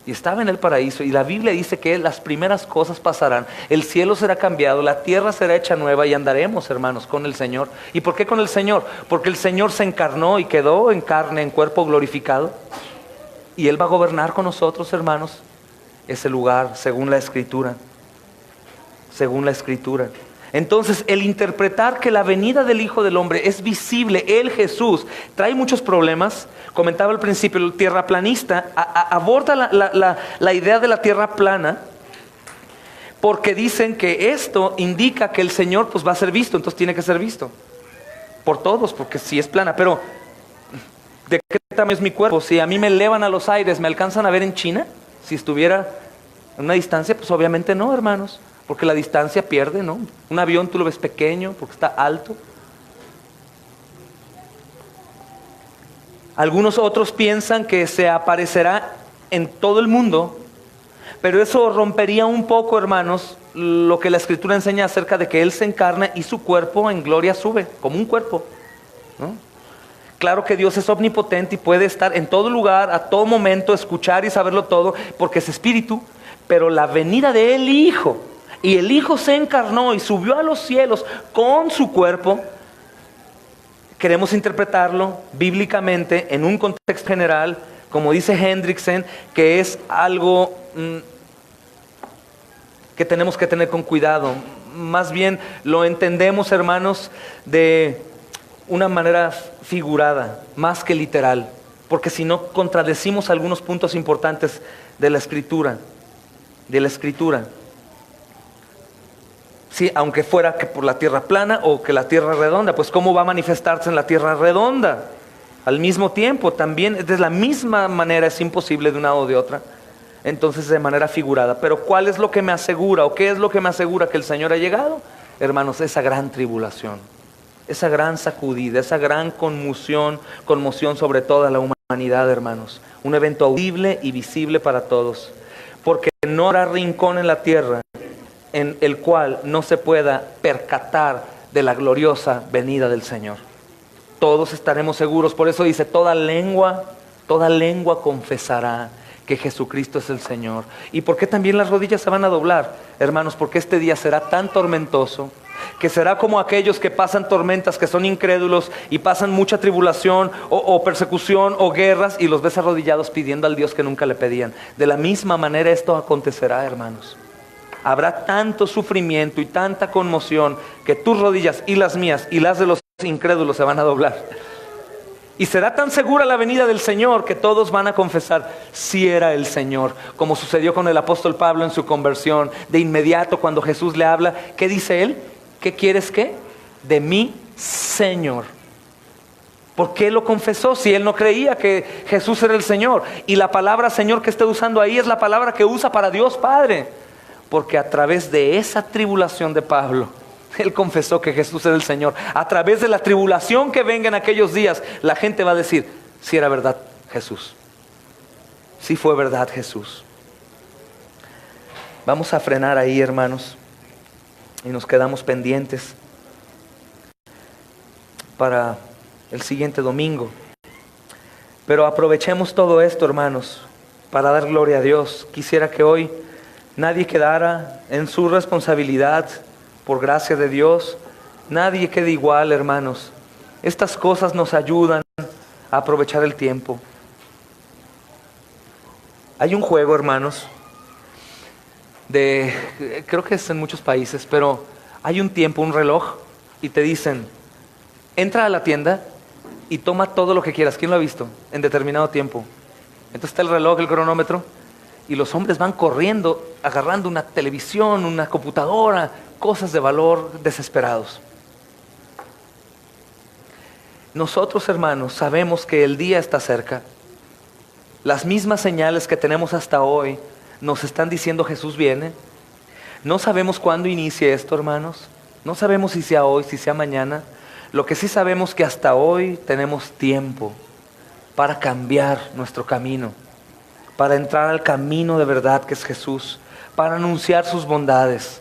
Y estaba en el paraíso, y la Biblia dice que las primeras cosas pasarán, el cielo será cambiado, la tierra será hecha nueva, y andaremos, hermanos, con el Señor. ¿Y por qué con el Señor? Porque el Señor se encarnó y quedó en carne, en cuerpo glorificado, y Él va a gobernar con nosotros, hermanos, ese lugar, según la Escritura. Según la Escritura. Entonces, el interpretar que la venida del Hijo del Hombre es visible, Él, Jesús, trae muchos problemas. Comentaba al principio, el tierraplanista aborda la idea de la tierra plana, porque dicen que esto indica que el Señor pues va a ser visto, entonces tiene que ser visto por todos, porque si es plana. Pero ¿de qué tamaño es mi cuerpo? Si a mí me elevan a los aires, ¿me alcanzan a ver en China? Si estuviera a una distancia, pues obviamente no, hermanos, porque la distancia pierde, ¿no? Un avión tú lo ves pequeño porque está alto. Algunos otros piensan que se aparecerá en todo el mundo, pero eso rompería un poco, hermanos, lo que la Escritura enseña acerca de que Él se encarna y su cuerpo en gloria sube, como un cuerpo, ¿no? Claro que Dios es omnipotente y puede estar en todo lugar, a todo momento, escuchar y saberlo todo, porque es espíritu, pero la venida del Hijo, y el Hijo se encarnó y subió a los cielos con su cuerpo. Queremos interpretarlo bíblicamente en un contexto general, como dice Hendrickson, que es algo que tenemos que tener con cuidado. Más bien lo entendemos, hermanos, de una manera figurada, más que literal, porque si no contradecimos algunos puntos importantes de la Escritura. Sí, aunque fuera que por la tierra plana o que la tierra redonda, pues ¿cómo va a manifestarse en la tierra redonda? Al mismo tiempo, también de la misma manera es imposible de una o de otra. Entonces de manera figurada. Pero ¿cuál es lo que me asegura o qué es lo que me asegura que el Señor ha llegado? Hermanos, esa gran tribulación, esa gran sacudida, esa gran conmoción sobre toda la humanidad, hermanos. Un evento audible y visible para todos. Porque no habrá rincón en la tierra en el cual no se pueda percatar de la gloriosa venida del Señor. Todos estaremos seguros. Por eso dice, toda lengua confesará que Jesucristo es el Señor. ¿Y por qué también las rodillas se van a doblar? Hermanos, porque este día será tan tormentoso, que será como aquellos que pasan tormentas, que son incrédulos y pasan mucha tribulación o persecución o guerras, y los ves arrodillados pidiendo al Dios que nunca le pedían. De la misma manera esto acontecerá, hermanos. Habrá tanto sufrimiento y tanta conmoción que tus rodillas y las mías y las de los incrédulos se van a doblar. Y será tan segura la venida del Señor que todos van a confesar, sí era el Señor. Como sucedió con el apóstol Pablo en su conversión. De inmediato cuando Jesús le habla, ¿qué dice él? ¿Qué quieres qué? De mí, Señor. ¿Por qué lo confesó si él no creía que Jesús era el Señor? Y la palabra Señor que está usando ahí es la palabra que usa para Dios Padre. Porque a través de esa tribulación de Pablo, él confesó que Jesús era el Señor. A través de la tribulación que venga en aquellos días, la gente va a decir, sí era verdad Jesús. Sí fue verdad Jesús. Vamos a frenar ahí, hermanos, y nos quedamos pendientes para el siguiente domingo. Pero aprovechemos todo esto, hermanos, para dar gloria a Dios. Quisiera que hoy nadie quedara en su responsabilidad, por gracia de Dios. Nadie quede igual, hermanos. Estas cosas nos ayudan a aprovechar el tiempo. Hay un juego, hermanos, creo que es en muchos países, pero hay un tiempo, un reloj, y te dicen, entra a la tienda y toma todo lo que quieras. ¿Quién lo ha visto? En determinado tiempo. Entonces está el reloj, el cronómetro, y los hombres van corriendo, agarrando una televisión, una computadora, cosas de valor, desesperados. Nosotros, hermanos, sabemos que el día está cerca. Las mismas señales que tenemos hasta hoy nos están diciendo Jesús viene. No sabemos cuándo inicie esto, hermanos. No sabemos si sea hoy, si sea mañana. Lo que sí sabemos que hasta hoy tenemos tiempo para cambiar nuestro camino, para entrar al camino de verdad que es Jesús, para anunciar sus bondades,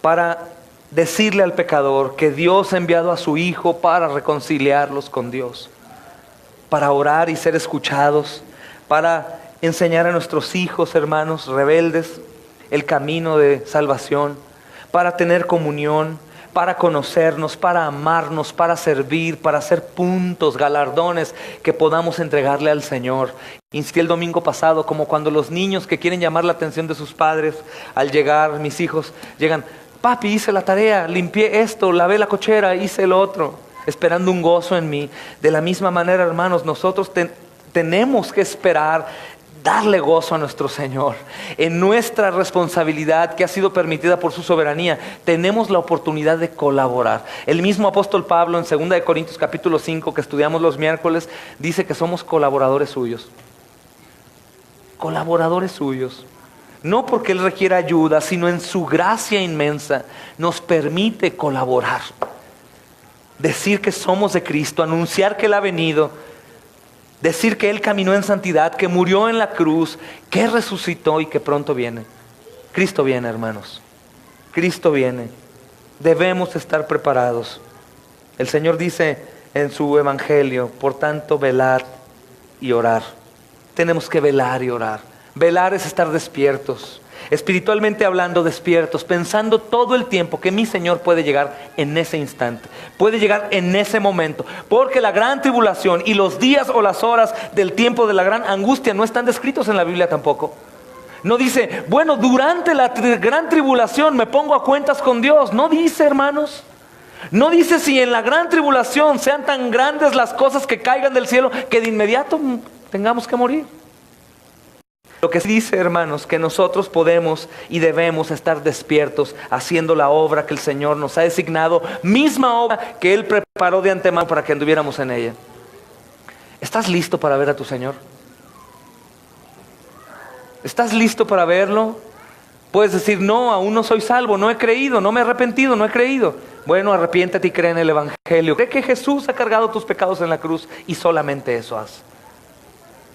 para decirle al pecador que Dios ha enviado a su Hijo para reconciliarlos con Dios, para orar y ser escuchados, para enseñar a nuestros hijos, hermanos rebeldes, el camino de salvación, para tener comunión, para conocernos, para amarnos, para servir, para hacer puntos, galardones que podamos entregarle al Señor. Insistí el domingo pasado, como cuando los niños que quieren llamar la atención de sus padres, al llegar, mis hijos, llegan, papi, hice la tarea, limpié esto, lavé la cochera, hice lo otro, esperando un gozo en mí. De la misma manera, hermanos, nosotros tenemos que esperar darle gozo a nuestro Señor. En nuestra responsabilidad que ha sido permitida por su soberanía, tenemos la oportunidad de colaborar. El mismo apóstol Pablo en 2 Corintios capítulo 5, que estudiamos los miércoles, dice que somos colaboradores suyos. Colaboradores suyos. No porque Él requiera ayuda, sino en su gracia inmensa nos permite colaborar. Decir que somos de Cristo, anunciar que Él ha venido, decir que Él caminó en santidad, que murió en la cruz, que resucitó y que pronto viene. Cristo viene, hermanos. Cristo viene. Debemos estar preparados. El Señor dice en su evangelio, por tanto, velad y orar. Tenemos que velar y orar. Velar es estar despiertos. Espiritualmente hablando, despiertos, pensando todo el tiempo que mi Señor puede llegar en ese instante, puede llegar en ese momento, porque la gran tribulación y los días o las horas del tiempo de la gran angustia no están descritos en la Biblia tampoco. No dice, bueno, durante la gran tribulación me pongo a cuentas con Dios. No dice, hermanos. No dice si en la gran tribulación sean tan grandes las cosas que caigan del cielo que de inmediato tengamos que morir. Lo que sí dice, hermanos, que nosotros podemos y debemos estar despiertos haciendo la obra que el Señor nos ha designado, misma obra que Él preparó de antemano para que anduviéramos en ella. ¿Estás listo para ver a tu Señor? ¿Estás listo para verlo? Puedes decir, no, aún no soy salvo, no he creído, no me he arrepentido, no he creído. Bueno, arrepiéntate y cree en el Evangelio. Cree que Jesús ha cargado tus pecados en la cruz y solamente eso haz.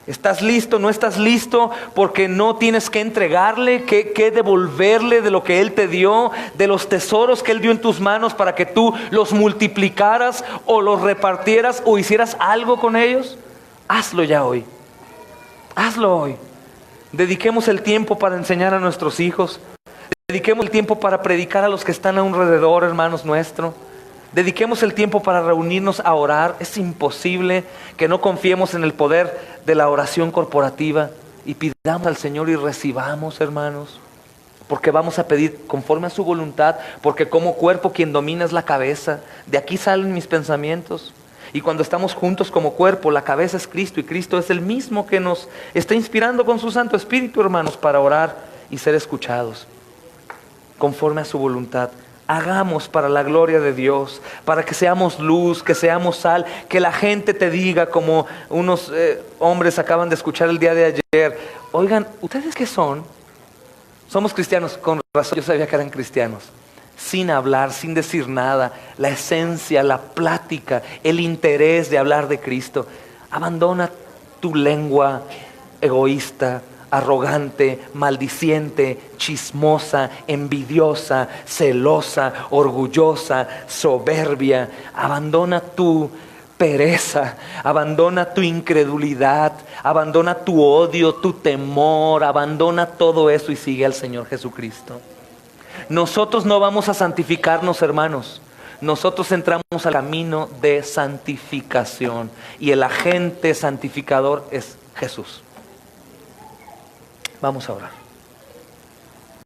¿Estás listo? ¿No estás listo? Porque no tienes que entregarle, que devolverle de lo que Él te dio, de los tesoros que Él dio en tus manos para que tú los multiplicaras o los repartieras o hicieras algo con ellos. Hazlo ya hoy. Hazlo hoy. Dediquemos el tiempo para enseñar a nuestros hijos. Dediquemos el tiempo para predicar a los que están a un alrededor, hermanos nuestros. Dediquemos el tiempo para reunirnos a orar. Es imposible que no confiemos en el poder de la oración corporativa y pidamos al Señor y recibamos, hermanos, porque vamos a pedir conforme a su voluntad, porque como cuerpo quien domina es la cabeza. De aquí salen mis pensamientos. Y cuando estamos juntos como cuerpo, la cabeza es Cristo y Cristo es el mismo que nos está inspirando con su Santo Espíritu, hermanos, para orar y ser escuchados conforme a su voluntad. Hagamos para la gloria de Dios, para que seamos luz, que seamos sal, que la gente te diga, como unos hombres acaban de escuchar el día de ayer, oigan, ¿ustedes qué son? Somos cristianos, con razón, yo sabía que eran cristianos. Sin hablar, sin decir nada, la esencia, la plática, el interés de hablar de Cristo. Abandona tu lengua egoísta, arrogante, maldiciente, chismosa, envidiosa, celosa, orgullosa, soberbia. Abandona tu pereza, abandona tu incredulidad, abandona tu odio, tu temor, abandona todo eso y sigue al Señor Jesucristo. Nosotros no vamos a santificarnos, hermanos. Nosotros entramos al camino de santificación y el agente santificador es Jesús. Vamos a orar.